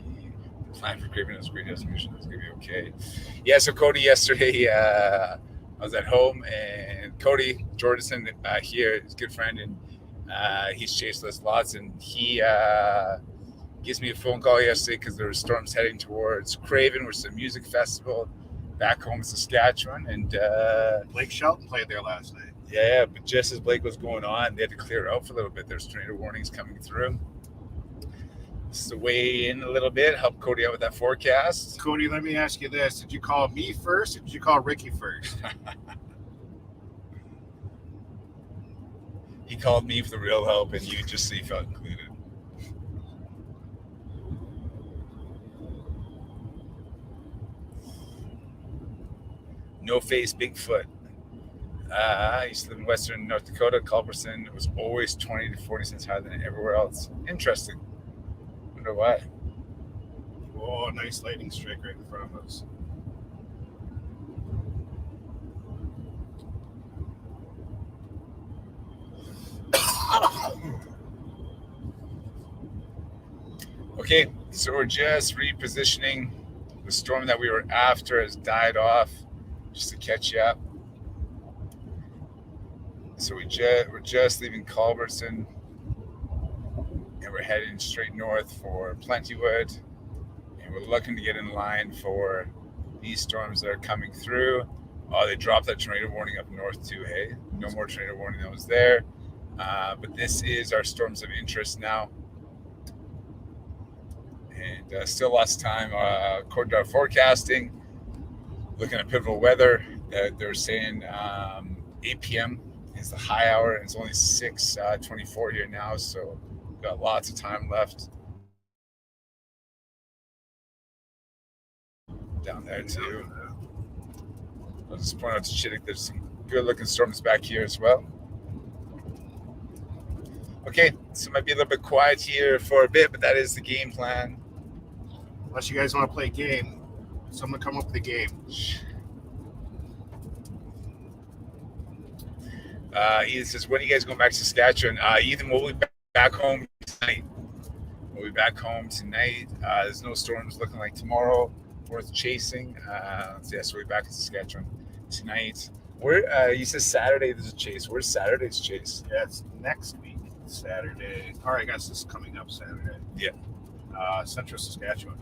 plan for greenhouse emission. It's going to be okay. Yeah, so Cody, yesterday I was at home, and Cody Jordison here is a good friend, and he's chased us lots, and he gives me a phone call yesterday because there were storms heading towards Craven, which is a music festival back home in Saskatchewan, and Blake Shelton played there last night. Yeah, but just as Blake was going on, they had to clear it out for a little bit. There's tornado warnings coming through. Just to weigh in a little bit, help Cody out with that forecast. Cody, let me ask you this. Did you call me first or did you call Ricky first? He called me for the real help, and you just so you felt included. No face Bigfoot. I used to live in western North Dakota, Culbertson. It was always 20 to 40 cents higher than everywhere else. Interesting. Wonder why. Oh, nice lightning strike right in front of us. Okay, so we're just repositioning. The storm that we were after has died off, just to catch you up. So we're just leaving Culbertson, and we're heading straight north for Plentywood, and we're looking to get in line for these storms that are coming through. Oh, they dropped that tornado warning up north too, hey? No more tornado warning that was there. But this is our storms of interest now. And still lots of time. According to our forecasting, looking at pivotal weather, they're saying 8 p.m. is the high hour, and it's only 6:24 here now, so we've got lots of time left. Down there too. I'll just point out to Chittick, there's some good looking storms back here as well. Okay, so it might be a little bit quiet here for a bit, but that is the game plan. Unless you guys want to play a game, someone come up with a game. Ethan says, when are you guys going back to Saskatchewan? Ethan, we'll be back home tonight. There's no storms looking like tomorrow worth chasing. So we'll be back in Saskatchewan tonight. Where you said Saturday there's a chase. Where's Saturday's chase? Yeah, it's next week, Saturday. Or I guess it's coming up Saturday. Yeah. Central Saskatchewan.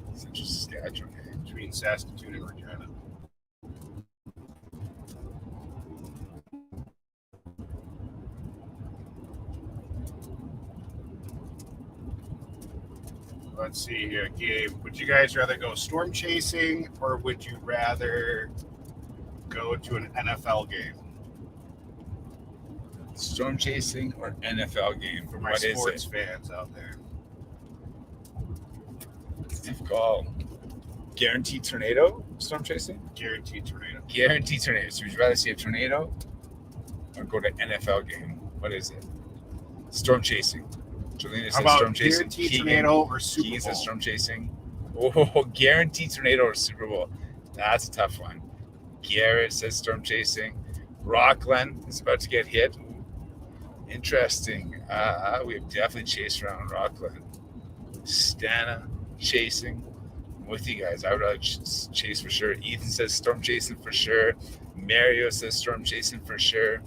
Between Saskatoon and Regina. Let's see here, Gabe. Would you guys rather go storm chasing, or would you rather go to an NFL game? Storm chasing or NFL game? For my What is sports it? fans out there. Steve Call. Guaranteed tornado? Storm chasing? Guaranteed tornado. Guaranteed tornado. So would you rather see a tornado or go to NFL game? What is it? Storm chasing. Jolena How says about storm chasing. guaranteed Keegan, tornado or Super Keegan Bowl? says storm chasing. Oh, guaranteed tornado or Super Bowl. That's a tough one. Garrett says storm chasing. Rockland is about to get hit. Interesting. We have definitely chased around Rockland. Stana chasing. I'm with you guys. I would rather chase for sure. Ethan says storm chasing for sure. Mario says storm chasing for sure.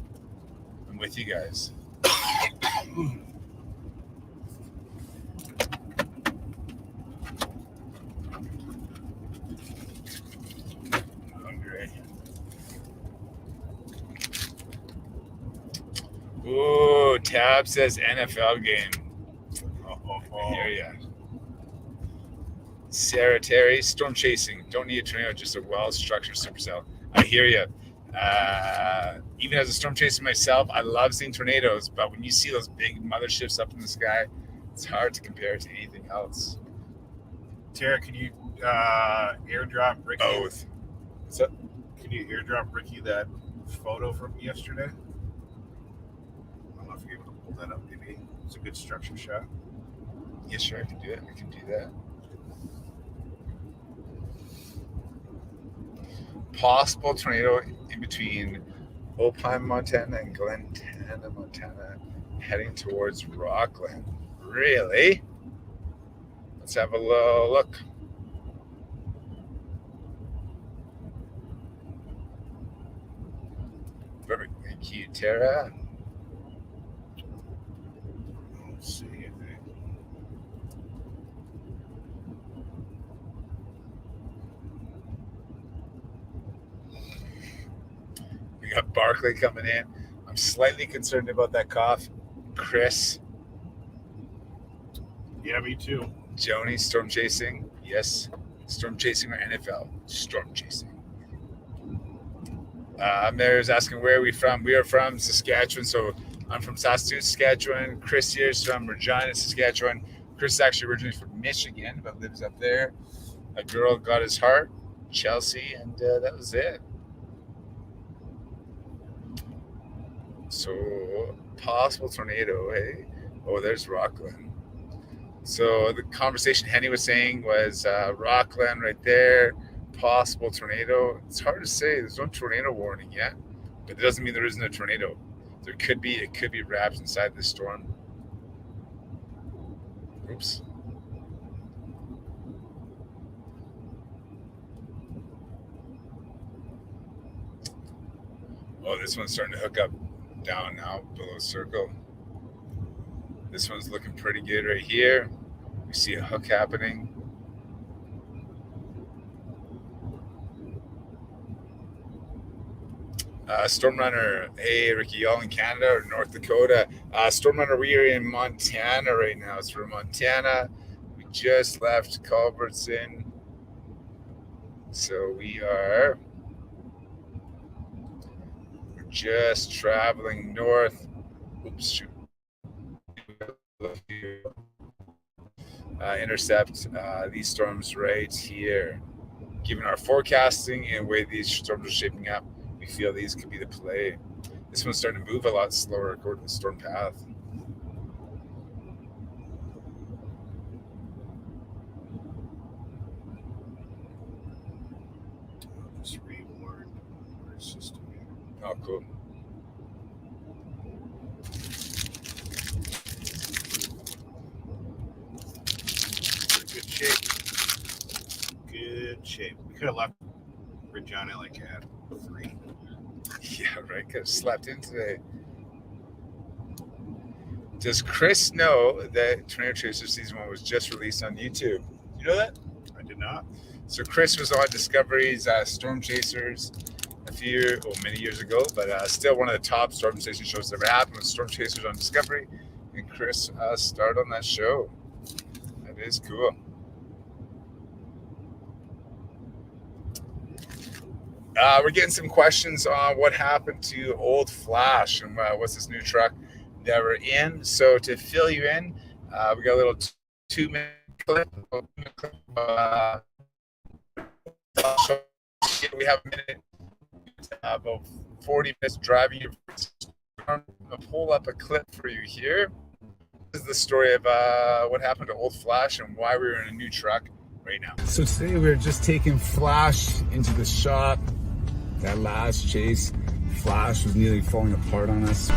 I'm with you guys. Hungry. Ooh, Tab says NFL game. I hear ya. Sarah Terry, storm chasing. Don't need a tornado, just a well-structured supercell. I hear you. Even as a storm chaser myself, I love seeing tornadoes, but when you see those big motherships up in the sky, it's hard to compare it to anything else. Tara, can you airdrop Ricky? Both. What's up? Can you airdrop Ricky that photo from yesterday? I don't know if you're able to pull that up. Maybe it's a good structure shot. Yeah, sure, I can do it. I can do that. Possible tornado in between Opine, Montana and Glentana, Montana, heading towards Rockland. Really? Let's have a little look. Perfect. Thank you, Tara. Let's see. We got Barkley coming in. I'm slightly concerned about that cough. Chris. Yeah, me too. Joni, storm chasing. Yes. Storm chasing or NFL? Storm chasing. Mary's asking where are we from? We are from Saskatchewan. So I'm from Saskatoon, Saskatchewan. Chris here is from Regina, Saskatchewan. Chris is actually originally from Michigan, but lives up there. A girl got his heart, Chelsea, and that was it. So, possible tornado, hey? Oh, there's Rockland. So, the conversation Henny was saying was Rockland right there, possible tornado. It's hard to say. There's no tornado warning yet, but it doesn't mean there isn't a tornado. There could be. It could be wrapped inside the storm. Oops. Oh, this one's starting to hook up down now below circle. This one's looking pretty good right here. We see a hook happening. Storm Runner, hey Ricky, y'all in Canada or North Dakota? Storm Runner, we are in Montana right now. So we're in Montana. We just left Culbertson. So we're just traveling north. Oops, shoot. Intercept these storms right here. Given our forecasting and the way these storms are shaping up, we feel these could be the play. This one's starting to move a lot slower according to the storm path. I'll just rewarn our system here. Oh, cool. Good shape. Good shape. We could have left Regina like at 3. Yeah, right. Could have slept in today. Does Chris know that Tornado Chaser Season 1 was just released on YouTube? You know that? I did not. So Chris was on Discovery's Storm Chasers many years ago, but still one of the top Storm Chaser shows that ever happened was Storm Chasers on Discovery. And Chris starred on that show. That is cool. We're getting some questions on what happened to Old Flash and what's this new truck that we're in. So to fill you in, we got a little 2-minute clip. We have a minute, about 40 minutes driving. I'm going to pull up a clip for you here. This is the story of what happened to Old Flash and why we're in a new truck right now. So today we're just taking Flash into the shop. That last chase, Flash was nearly falling apart on us.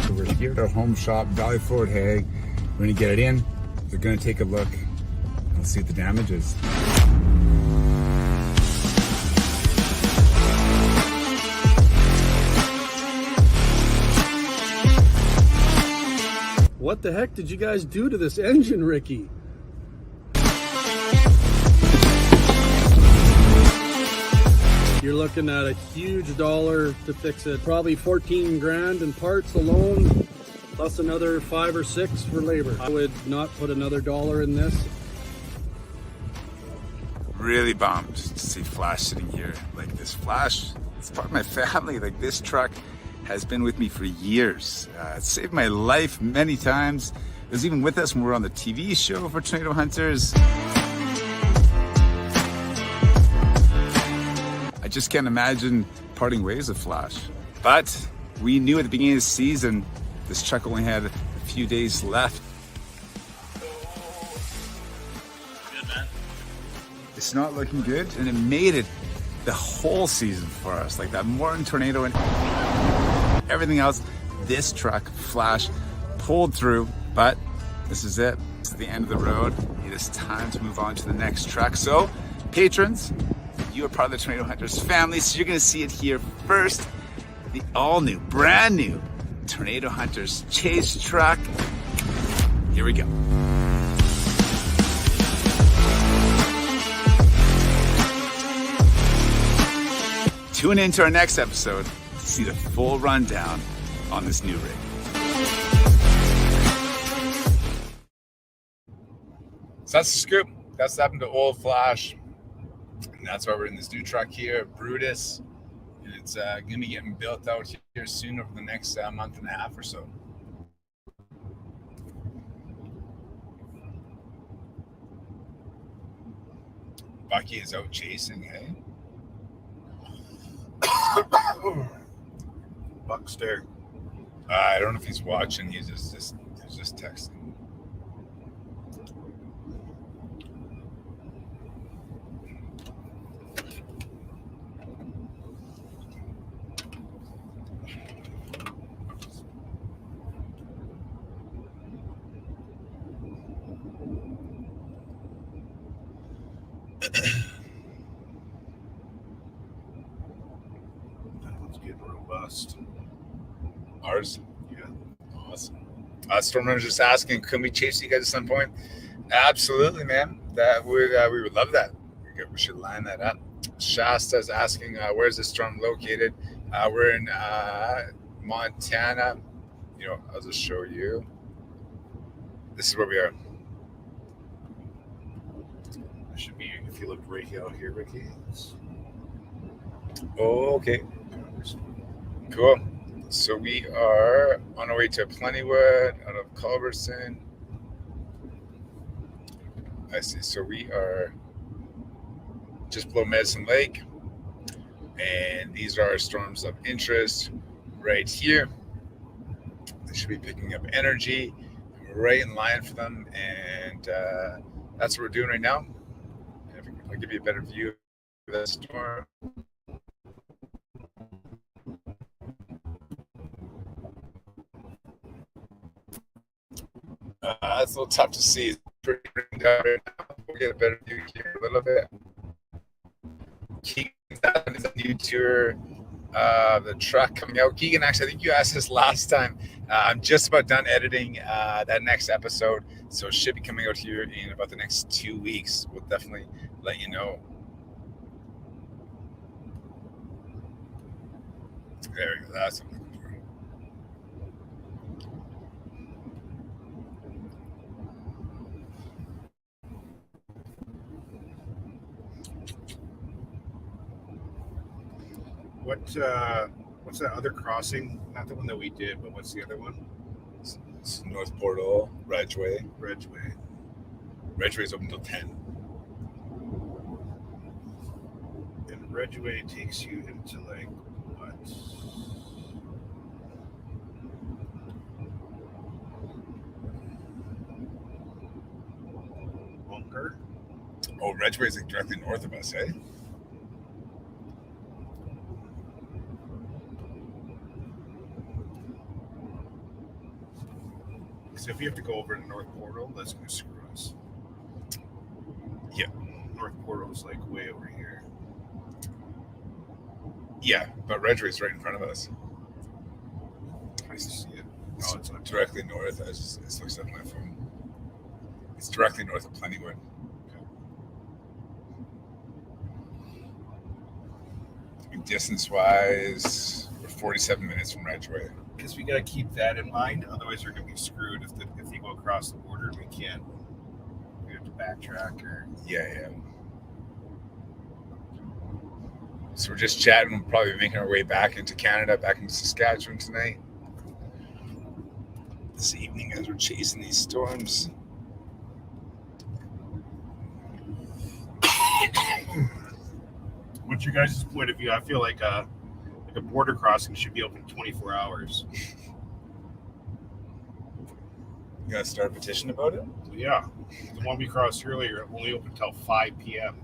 So we're here at our home shop, Valley Ford Hague. We're gonna get it in. They're gonna take a look and see what the damage is. What the heck did you guys do to this engine, Ricky? You're looking at a huge dollar to fix it. Probably 14 grand in parts alone, plus another 5 or 6 for labor. I would not put another dollar in this. Really bummed to see Flash sitting here. Like this Flash, it's part of my family. Like this truck has been with me for years. It saved my life many times. It was even with us when we were on the TV show for Tornado Hunters. I just can't imagine parting ways with Flash. But we knew at the beginning of the season, this truck only had a few days left. Good, man. It's not looking good, and it made it the whole season for us. Like that Morton tornado and everything else, this truck, Flash, pulled through, but this is it. This is the end of the road. It is time to move on to the next truck. So, patrons, you are part of the Tornado Hunters family, so you're gonna see it here first. The all-new, brand new Tornado Hunters chase truck. Here we go. Tune in to our next episode to see the full rundown on this new rig. So that's the scoop. That's what happened to Old Flash. And that's why we're in this new truck here, Brutus. And it's going to be getting built out here soon over the next month and a half or so. Bucky is out chasing, hey? Buck's there. I don't know if he's watching. He's just texting. That one's getting robust. Ours? Yeah. Awesome. Stormrunner's just asking, can we chase you guys at some point? Absolutely, man. That would we would love that. We should line that up. Shasta's asking, where's this storm located? We're in Montana. You know, I'll just show you. This is where we are. It should be, if you look right out here, Ricky. Oh, okay. Cool. So we are on our way to Plentywood out of Culberson. I see. So we are just below Medicine Lake. And these are our storms of interest right here. They should be picking up energy. Right in line for them. And that's what we're doing right now. I'll give you a better view of the storm. It's a little tough to see. It's pretty dark right now. We'll get a better view here a little bit. Keegan is a new tour. The truck coming out. Keegan, actually, I think you asked this last time. I'm just about done editing that next episode, so it should be coming out here in about the next 2 weeks. We'll definitely let you know. There we go. That's what I'm looking for. What's that other crossing? Not the one that we did, but what's the other one? It's North Portal, Redgeway. Redgeway's open until 10. And Redgeway takes you into like what? Bunker? Oh, Redgeway's like directly north of us, eh? So if you have to go over to North Portal, that's going to screw us. Yeah. North Portal's like way over here. Yeah, but Redgeway's right in front of us. I see it. It's Oh, it's not directly north. It looks up on my phone. It's directly north of Plentywood. Distance-wise, we're 47 minutes from Redgeway. Because we got to keep that in mind. Otherwise, we're going to be screwed if you go across the border. We can't. We have to backtrack or. Yeah. So we're just chatting. We'll probably be making our way back into Canada, back into Saskatchewan tonight. This evening, as we're chasing these storms. What's your guys' point of view? I feel like a border crossing should be open 24 hours. You gotta start a petition about it? Yeah. The one we crossed earlier only open until 5 p.m.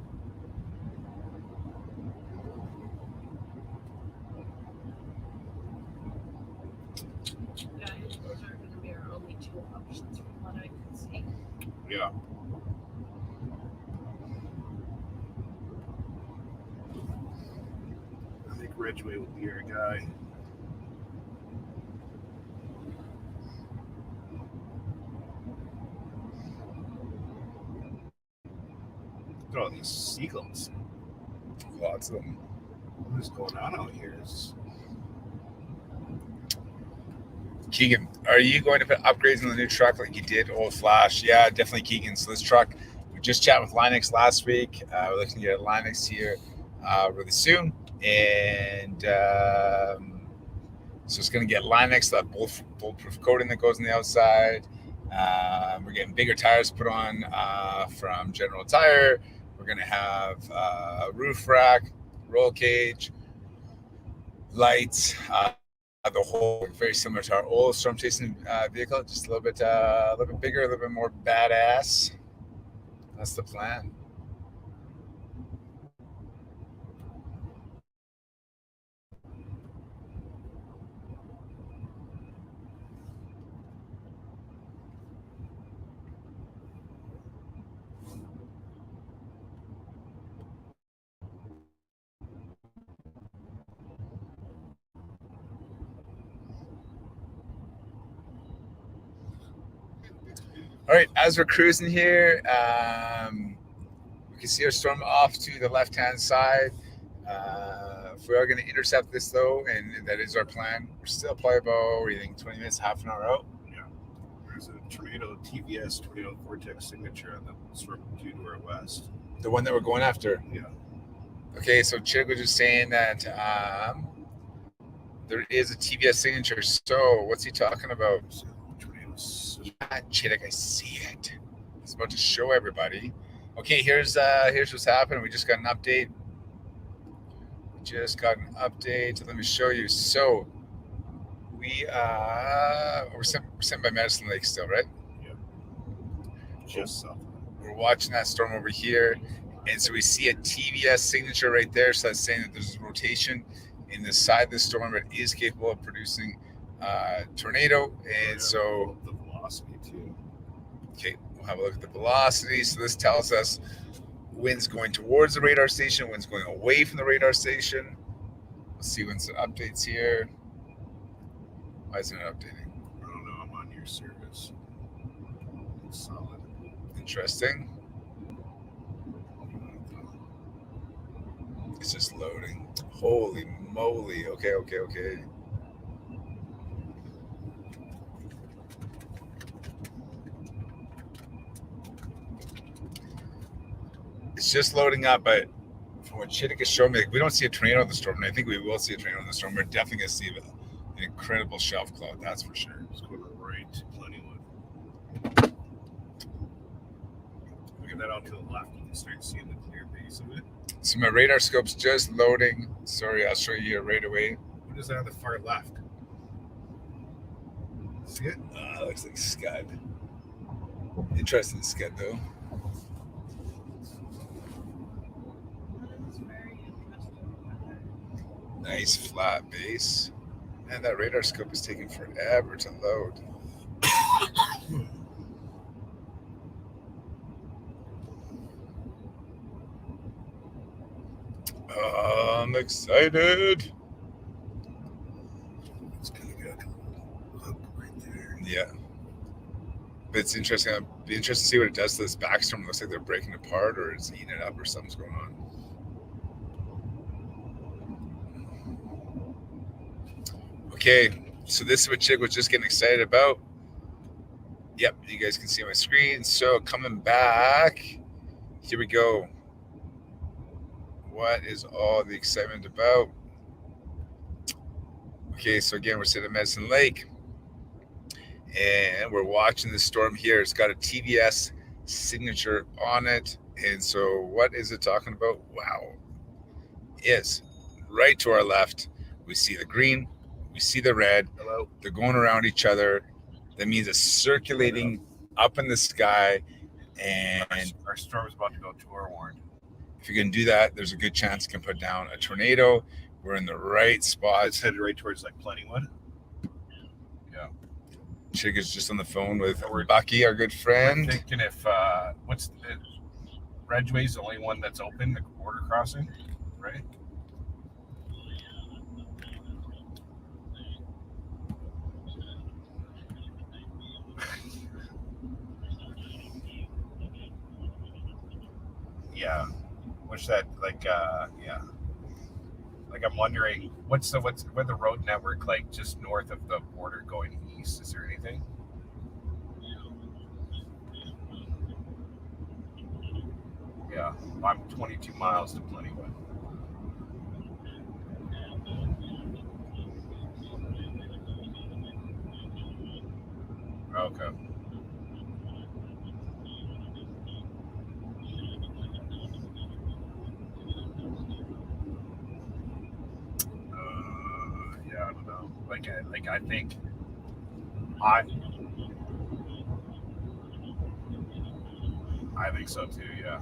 Yeah, those are going to be our only two options from what I can see. Yeah. I think Ridgeway will be our guy. Look at all these seagulls. Lots of them. What is going on out here? Keegan, are you going to put upgrades on the new truck like you did Old Flash? Yeah, definitely, Keegan. So this truck, we just chatted with Linux last week. We're looking to get a Linux here really soon. And so it's going to get Linux, that bulletproof coating that goes on the outside. We're getting bigger tires put on from General Tire. We're going to have a roof rack, roll cage, lights, the whole very similar to our old storm chasing vehicle, just a little bit bigger, a little bit more badass. That's the plan. All right, as we're cruising here, we can see our storm off to the left-hand side. If we are going to intercept this, though, and that is our plan, we're still probably about, what do you think, 20 minutes, half an hour out? Yeah. There's a tornado TVS, tornado vortex signature on the storm due to our west. The one that we're going after? Yeah. Okay, so Chig was just saying that there is a TVS signature. So what's he talking about? Chittick, I see it. It's about to show everybody. Okay, here's what's happening. We just got an update. Let me show you. So we're sent by Medicine Lake still, right? Yeah. Just south. We're watching that storm over here, and so we see a TVS signature right there. So that's saying that there's a rotation in the side of the storm that is capable of producing tornado, and so the velocity too. Okay, we'll have a look at the velocity. So this tells us winds going towards the radar station, winds going away from the radar station. Let's see when some updates here. Why isn't it updating? I don't know. I'm on your service. It's solid. Interesting. It's just loading. Holy moly. Okay. It's just loading up, but from what Chittick is showing me, like, we don't see a tornado in the storm, and I think we will see a tornado in the storm. We're definitely going to see an incredible shelf cloud, that's for sure. Let's go right to Plentywood. Look at that out to the left. You can start seeing the clear base of it. So my radar scope's just loading. Sorry, I'll show you right away. What is that on the far left? See it? Looks like Scud. Interesting Scud, though. Nice flat base. Man, that radar scope is taking forever to load. I'm excited. It's gonna get up right there. Yeah. But it's interesting. I'd be interested to see what it does to this backstorm. It looks like they're breaking apart or it's eating it up or something's going on. Okay, so this is what Chick was just getting excited about. Yep, you guys can see my screen. So coming back, here we go. What is all the excitement about? Okay, so again, we're sitting at Medicine Lake, and we're watching this storm here. It's got a TVS signature on it. And so what is it talking about? Wow. Is right to our left, we see the green, we see the red. Hello. They're going around each other. That means it's circulating up in the sky. And our storm is about to go tour warned. If you can do that, there's a good chance you can put down a tornado. We're in the right spot. It's headed right towards like Plentywood. Yeah. Chick is just on the phone with Bucky, our good friend. I'm thinking if what's the Redway's the only one that's open, the border crossing, right? Yeah. What's that like? Yeah. Like I'm wondering, what's the road network like just north of the border going east? Is there anything? Yeah, I'm 22 miles to Plentywood. Okay. Yeah, I don't know. I think I think so too. Yeah.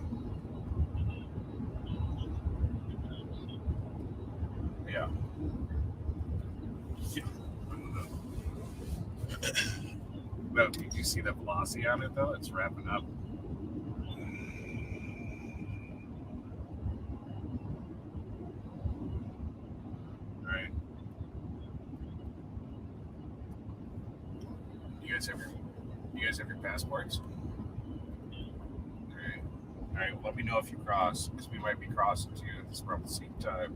Yeah. Well, did you see the velocity on it though? It's wrapping up. All right. You guys have your passports? All right, let me know if you cross, because we might be crossing too at this around the same time.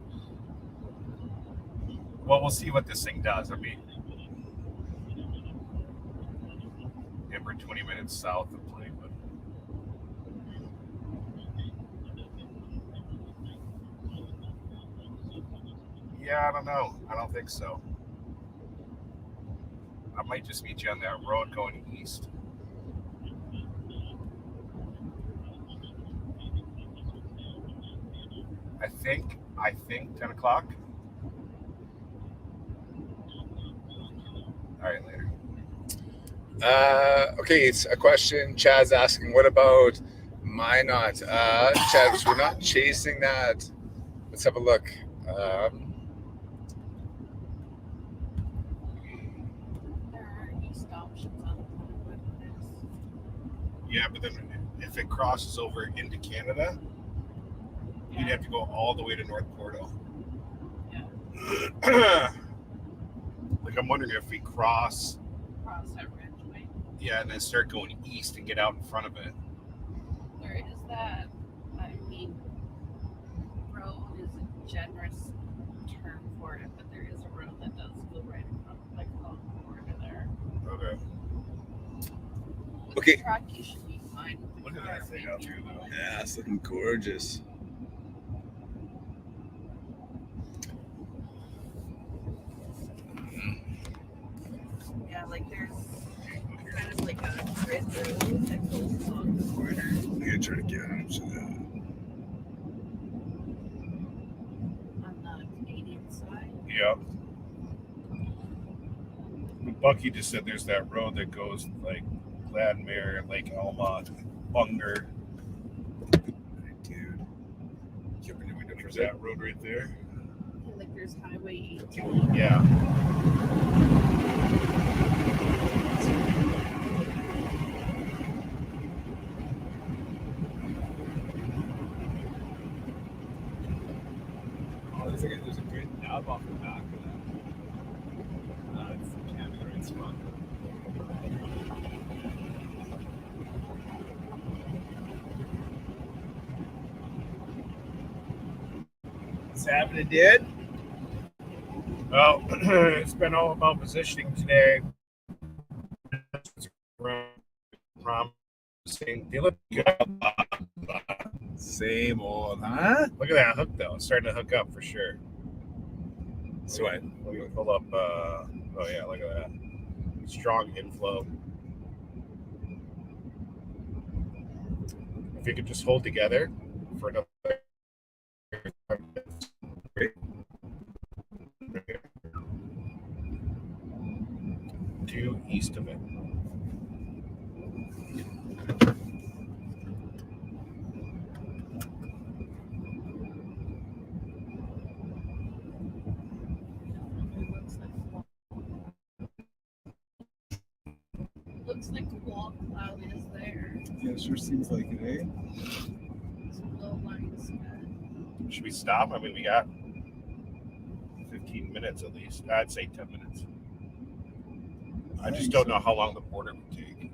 Well, we'll see what this thing does. I mean, yeah, we're 20 minutes south of Plentywood. Yeah, I don't know. I don't think so. I might just meet you on that road going east. I think 10 o'clock. All right, later. Okay, it's a question. Chad's asking, what about Minot? Chad, we're not chasing that. Let's have a look. There are east options on the website. Yeah, but then if it crosses over into Canada, you'd have to go all the way to North Portal. Yeah. Like, I'm wondering if we cross That Ridgeway. Yeah, and then start going east and get out in front of it. There is that, road is a generous term for it, but there is a road that does go right in front, like along the border there. Okay. With Okay. the truck, you should be fine. Look at that thing out there, though. Yeah, it's looking gorgeous. like there's kind of like a grid road that goes along the border. I'm gonna try to get onto that. On the Canadian side. Yeah. Bucky just said there's that road that goes like Gladmere, Lake Elmont, Bunger. Dude. Open your window for There's that. that road right there. Like there's Highway 18. Yeah. Oh, there's a great knob off the back of that. It's can't be the right spot. What's happening, dude? Well, it's been all about positioning today. Promising. They look good. Same old, huh? Look at that hook though. It's starting to hook up for sure. So I Let me pull up. Oh yeah, look at that. Strong inflow. If you could just hold together for another 5 minutes. Due east of it. Looks like the wall cloud is there. Yeah, it sure seems like it, eh? Some low lying sky. Should we stop? I mean, we got 15 minutes at least. I'd say 10 minutes. I just don't know how long the border would take.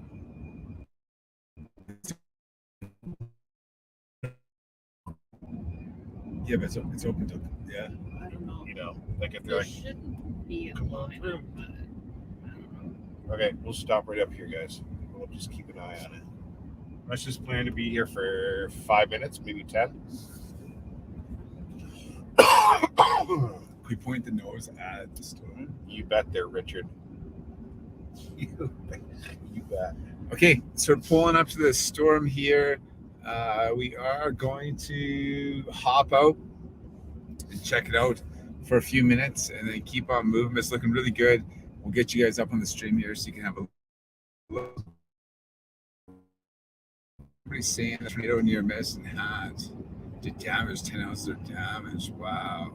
Yeah, but it's open to, yeah. I don't know. You know, like if they're There like, shouldn't be a come on line, through. but I don't know. Okay, we'll stop right up here, guys. We'll just keep an eye on it. Let's just plan to be here for 5 minutes, maybe 10. We point the nose at the storm. You bet there, Richard. You bet. Okay, so we're pulling up to the storm here. We are going to hop out and check it out for a few minutes and then keep on moving. It's looking really good. We'll get you guys up on the stream here so you can have a look. Somebody's saying the tornado near Medicine Hat did damage, 10 ounces of damage. Wow.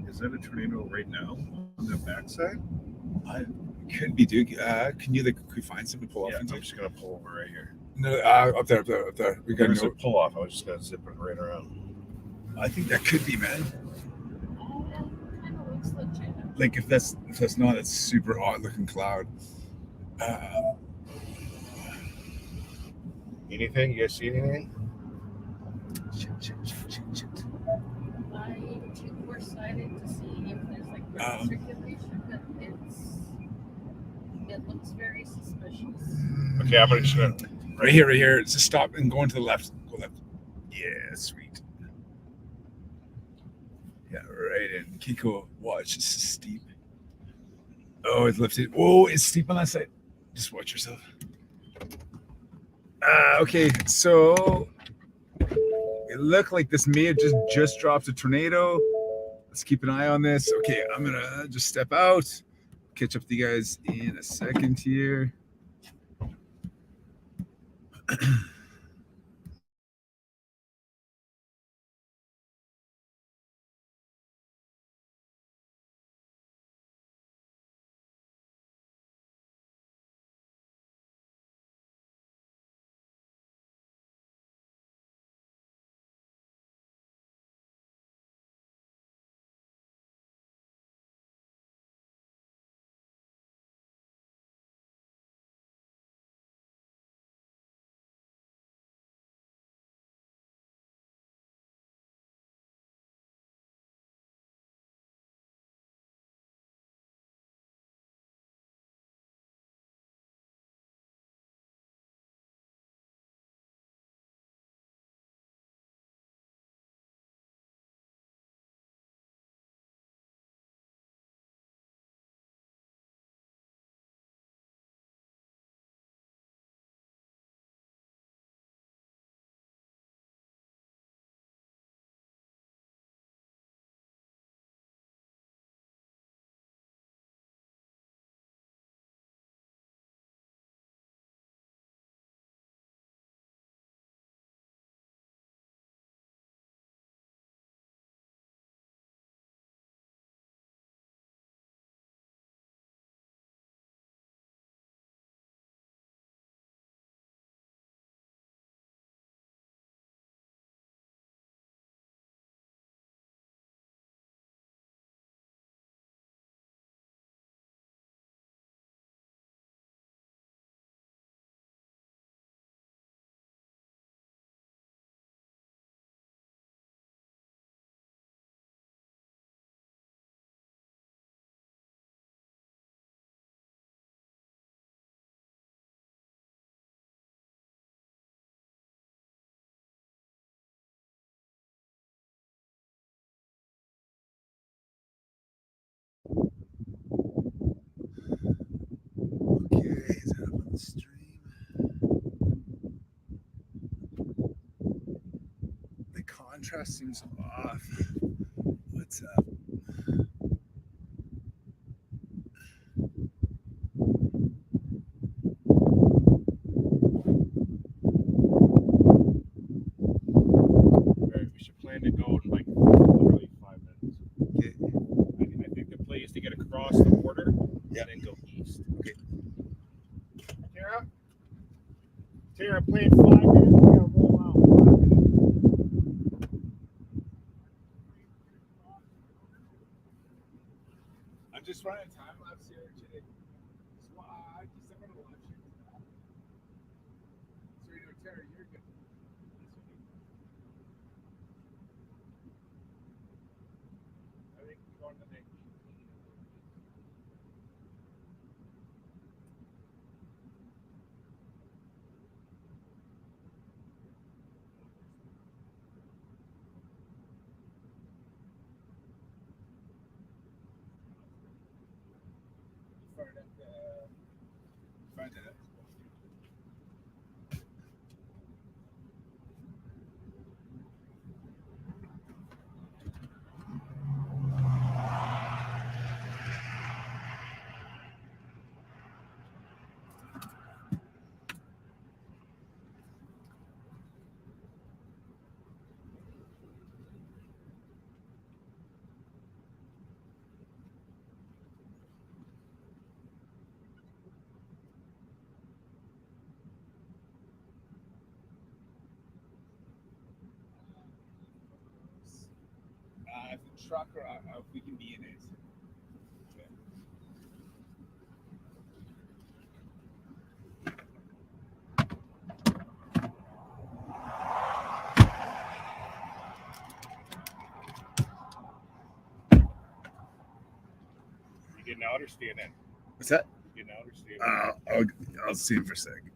Is that a tornado right now on the backside? Could be, dude. Can you find something to pull off Yeah, I'm into? just gonna pull over right here. No, up there. We got There's no. a pull off. I was just gonna zip it right around. I think that could be, man. Kind of looks legit. Like if that's not a super odd looking cloud. Anything? You guys see anything? I'm too foresighted to see if there's like ground circulation, but it looks very suspicious. Okay, I'm just gonna. Right here. Just stop and go into the left. Go left. Yeah, sweet. Yeah, right in. Kiko, watch. This is steep. Oh, it's lifted. Whoa, it's steep on that side. Just watch yourself. Okay, so it looked like this may have just dropped a tornado. Let's keep an eye on this. Okay, I'm gonna just step out. Catch up with you guys in a second here. contrast seems off. What's up? Right, we should plan to go in like literally 5 minutes. Okay. I think the play is to get across the border Yeah. and then go east. Okay. Tara, play in 5 minutes. We gotta roll out. 5 minutes. I'm just running a time lapse here today. So I just I'm gonna watch it. So you know, Terry, you're good. I think we're going to the next. Front of it. If the truck or if we can be in it. Okay. You getting out or staying in? What's that? You getting out or staying in? I'll see him for a second.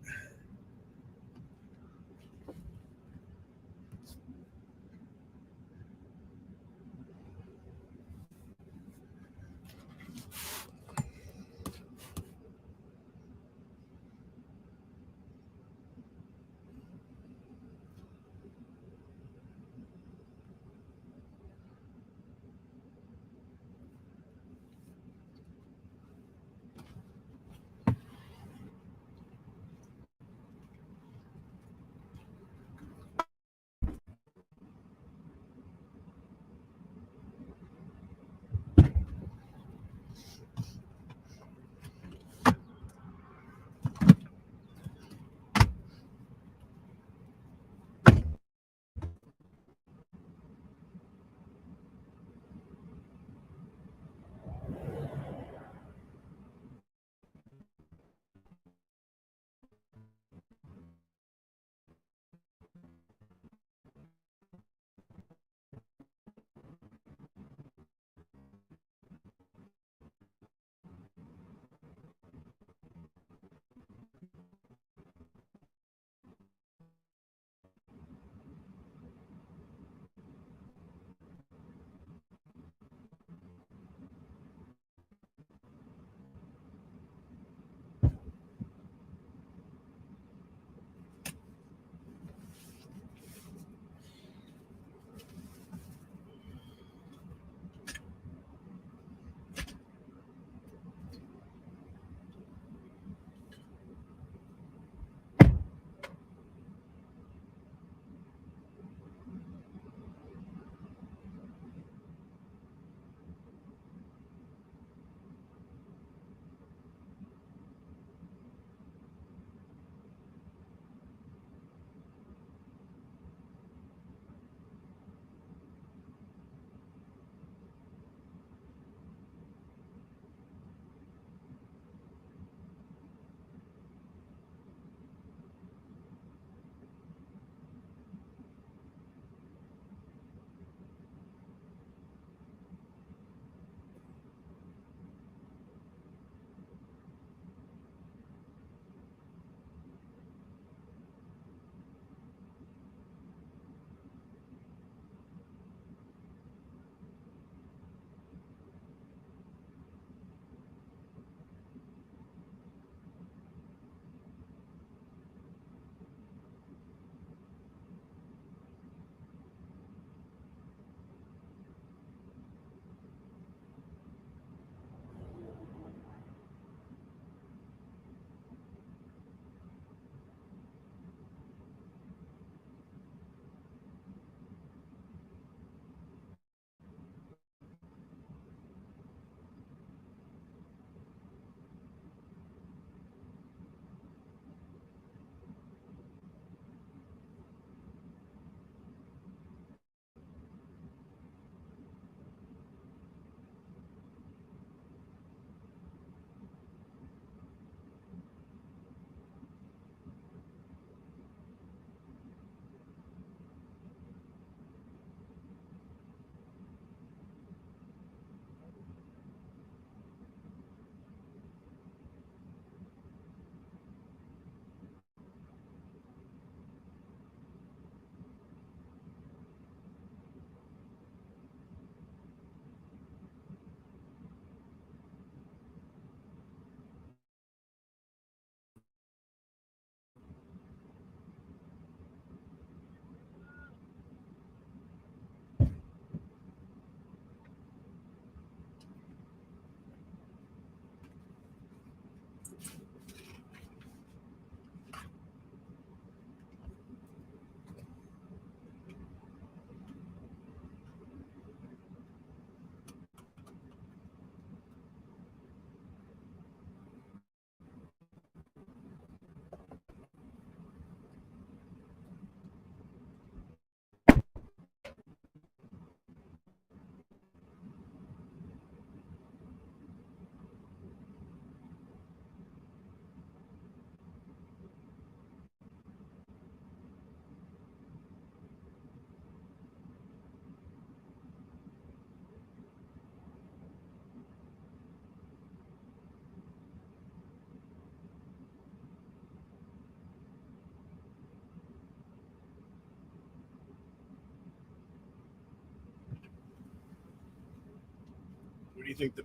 do you think the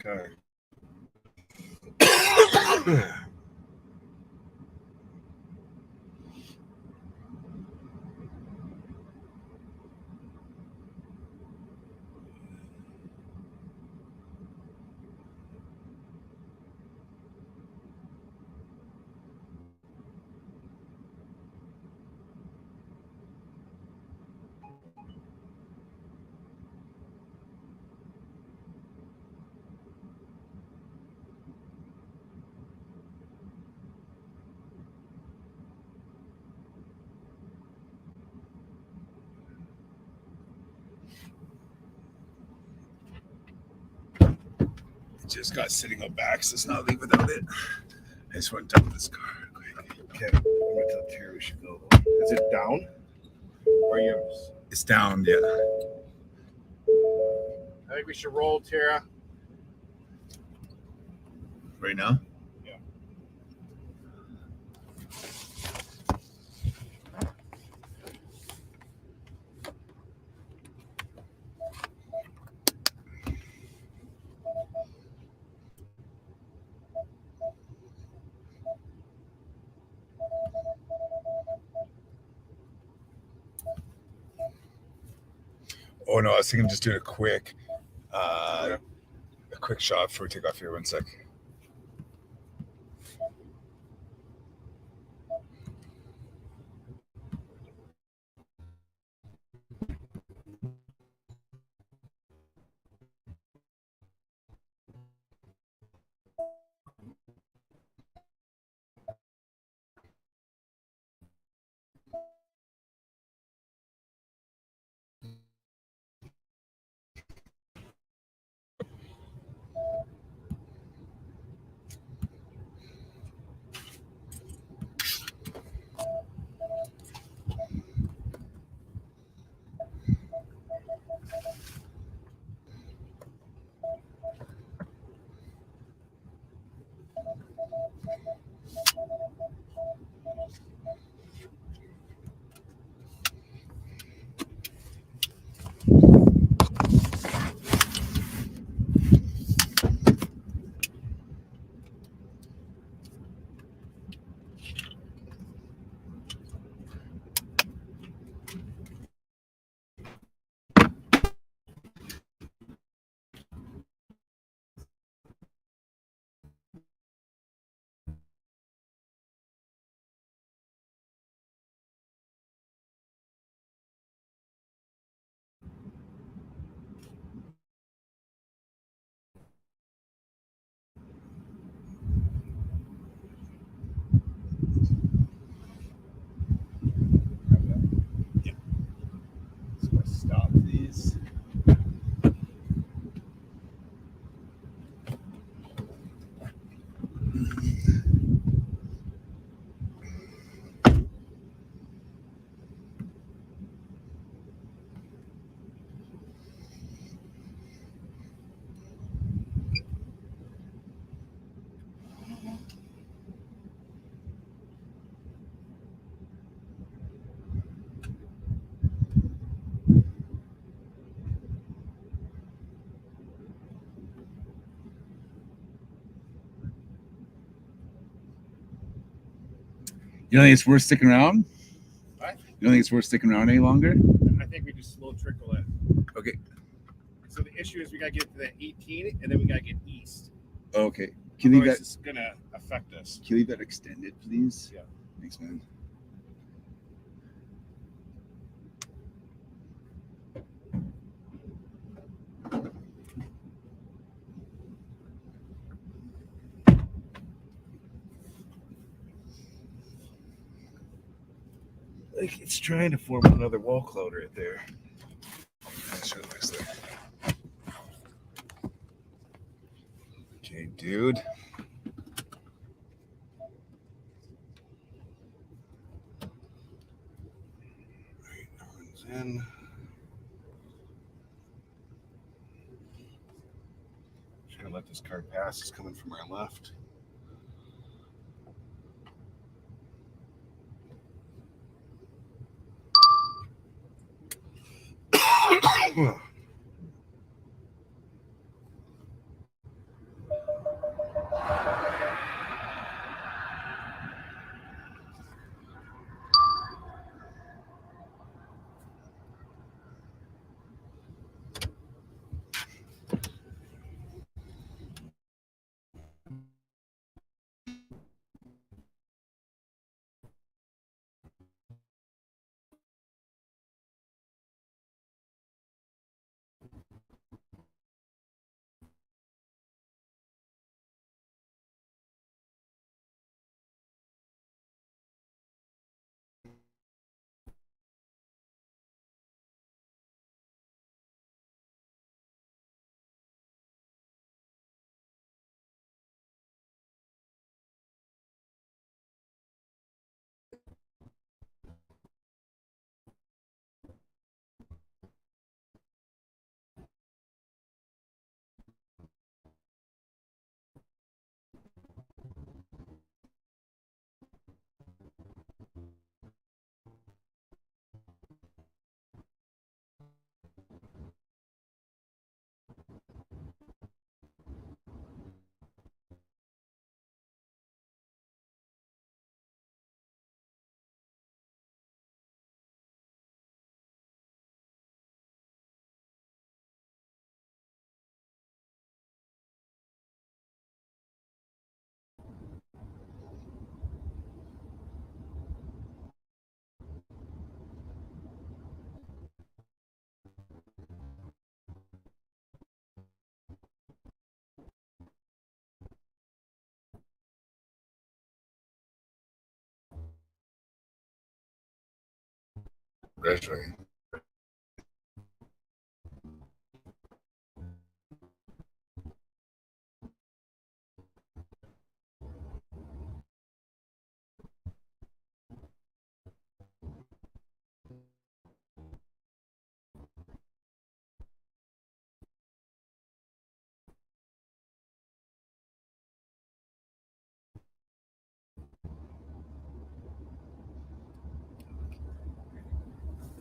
car? Just got sitting out back, so let's not leave without it. I just want to dump this car quick. Okay, I'm gonna tell Terry we should go. Is it down? Or yours? It's down, yeah. I think we should roll, Tara. Right now? Yeah. Oh no, I was thinking just doing a quick shot before we take off here. 1 sec. Stop these. You don't think it's worth sticking around? What? You don't think it's worth sticking around any longer? I think we just slow trickle it. Okay. So the issue is we gotta get to that 18 and then we gotta get east. Okay. Can you leave Otherwise that? it's gonna affect us. Can you leave that extended, please? Yeah. Thanks, man. Like it's trying to form another wall cloud right there. That's what it looks like. Okay, dude. Right, that one's in. Just gonna let this car pass. It's coming from our left. Gradually.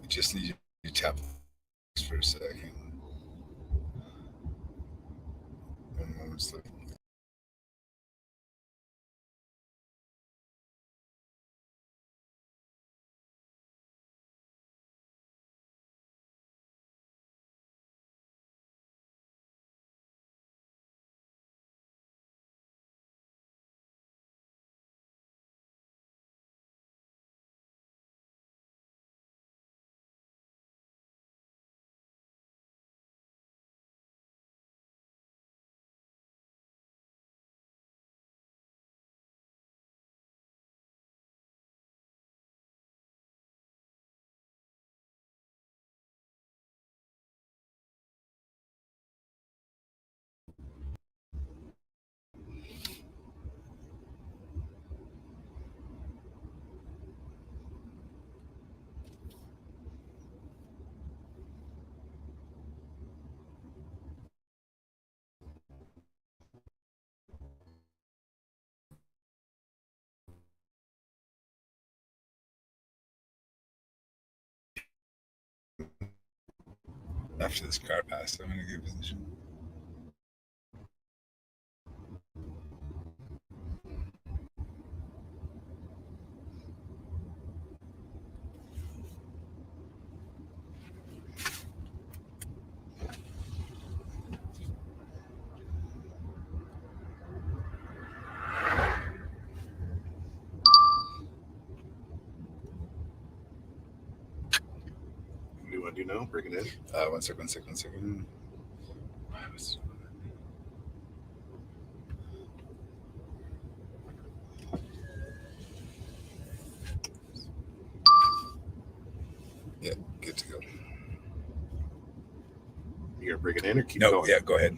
You just need to tap for a second. One moment's looking. After this car pass, I'm in a good position. What do you want to do now? Bring it in? One second. Yeah, good to go. You gonna bring it in or keep No, going? yeah, go ahead.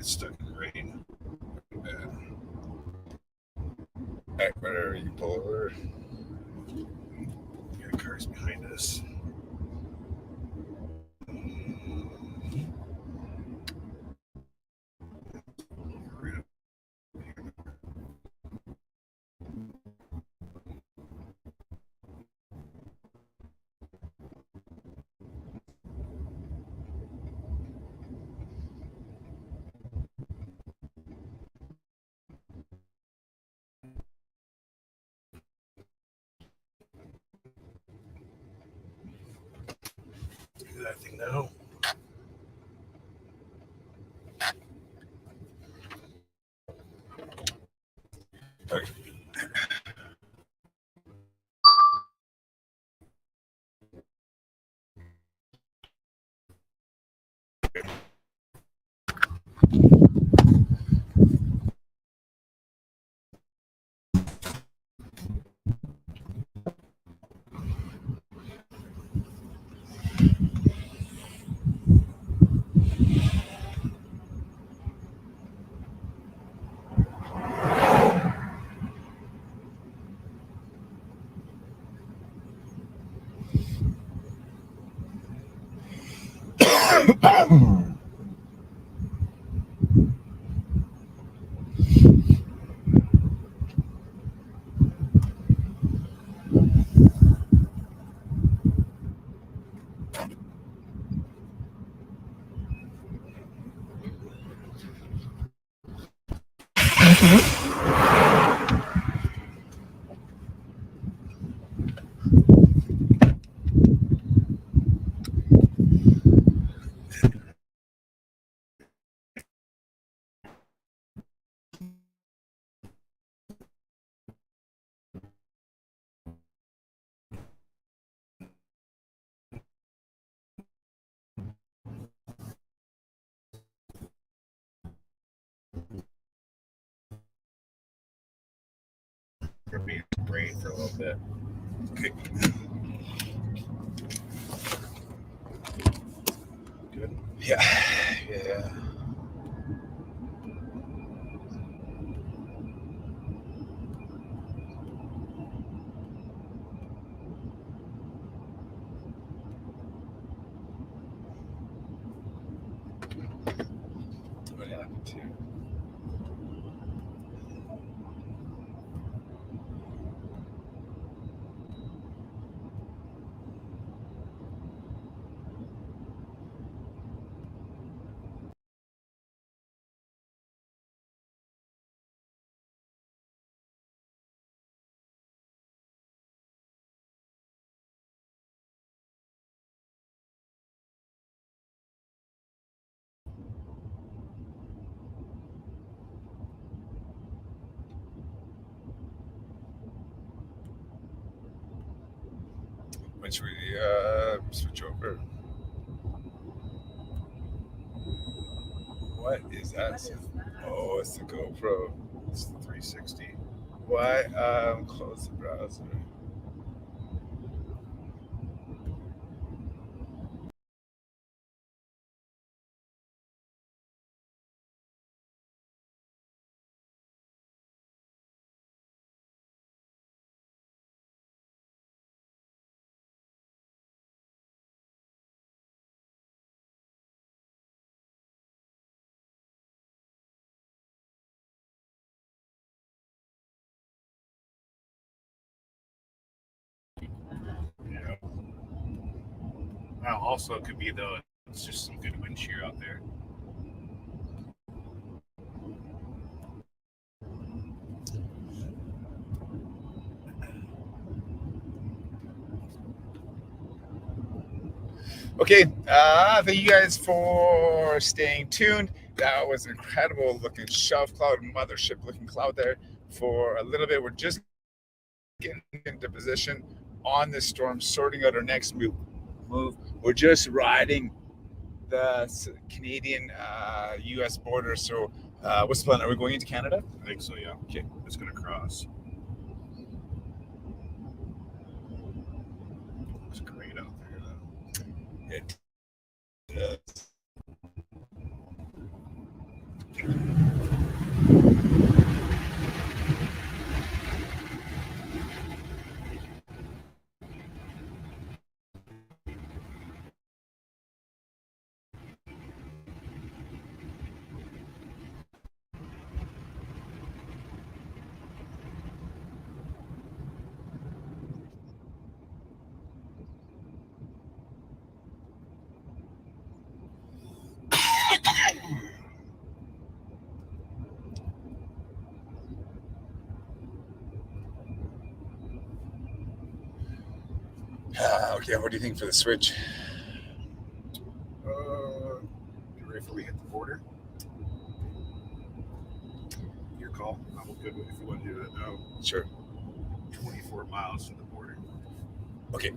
get stuck in the rain. All right, whatever, you pull over. Yeah, cars behind us. Do that thing now. Okay. We're being brain for a little bit. Okay. Good. Yeah. Yeah. What happened to you? Which we switch over. What is that? Oh, it's the GoPro. It's the 360. Why? Close the browser. Yeah. Well, also it could be though. It's just some good wind shear out there. Okay, thank you guys for staying tuned. That was an incredible looking shelf cloud, mothership looking cloud there for a little bit. We're just getting into position on this storm, sorting out our next move. We're just riding the Canadian US border. So, what's the plan? Are we going into Canada? I think so, yeah. Okay. It's going to cross. Looks great out there, though. It does. Okay, what do you think for the switch? You ready for we hit the border? Your call. I'm good if you want to do that now. Sure. 24 miles to the border. Okay.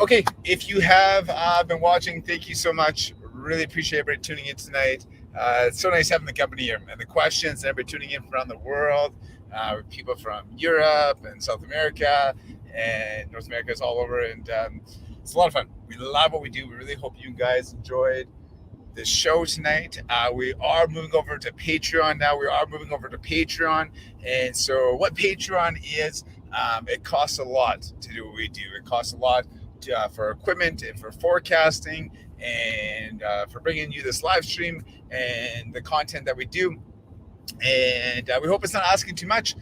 Okay. If you have been watching, thank you so much. Really appreciate everybody tuning in tonight. It's so nice having the company here and the questions and everybody tuning in from around the world. People from Europe and South America and North America is all over. And it's a lot of fun. We love what we do. We really hope you guys enjoyed the show tonight. We are moving over to Patreon now. And so what Patreon is, it costs a lot to do what we do. It costs a lot for equipment and for forecasting and for bringing you this live stream and the content that we do. And we hope it's not asking too much.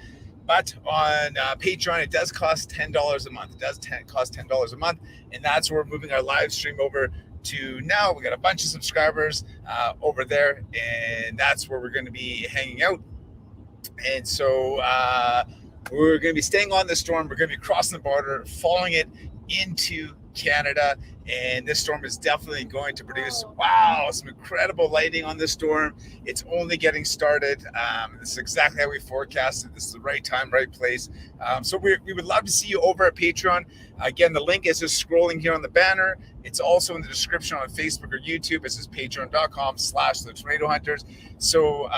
But on Patreon, it does cost $10 a month. It does cost $10 a month. And that's where we're moving our live stream over to now. We got a bunch of subscribers over there. And that's where we're going to be hanging out. And so we're going to be staying on the storm. We're going to be crossing the border, following it into Canada. And this storm is definitely going to produce, wow, some incredible lighting on this storm. It's only getting started. This is exactly how we forecasted. This is the right time, right place. So we would love to see you over at Patreon. Again, the link is just scrolling here on the banner. It's also in the description on Facebook or YouTube. It says patreon.com/the Tornado Hunters. So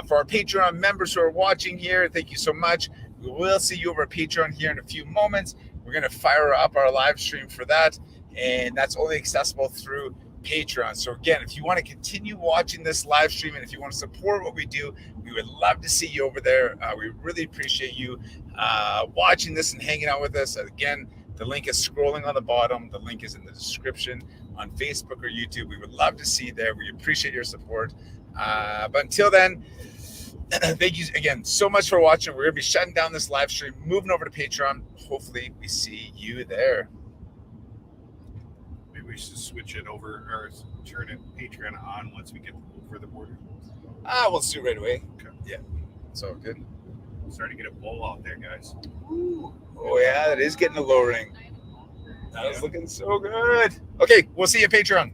for our Patreon members who are watching here, thank you so much. We will see you over at Patreon here in a few moments. We're going to fire up our live stream for that. And that's only accessible through Patreon. So again, if you want to continue watching this live stream and if you want to support what we do, we would love to see you over there. We really appreciate you watching this and hanging out with us. Again, the link is scrolling on the bottom. The link is in the description on Facebook or YouTube. We would love to see you there. We appreciate your support. But until then, thank you again so much for watching. We're going to be shutting down this live stream, moving over to Patreon. Hopefully we see you there. We should switch it over or turn it Patreon on once we get over the border. We'll do it right away. Okay. Yeah. So good. Starting to get a bowl out there, guys. Ooh. Oh yeah, that is getting a low ring. That is looking so good. Okay, we'll see you at Patreon.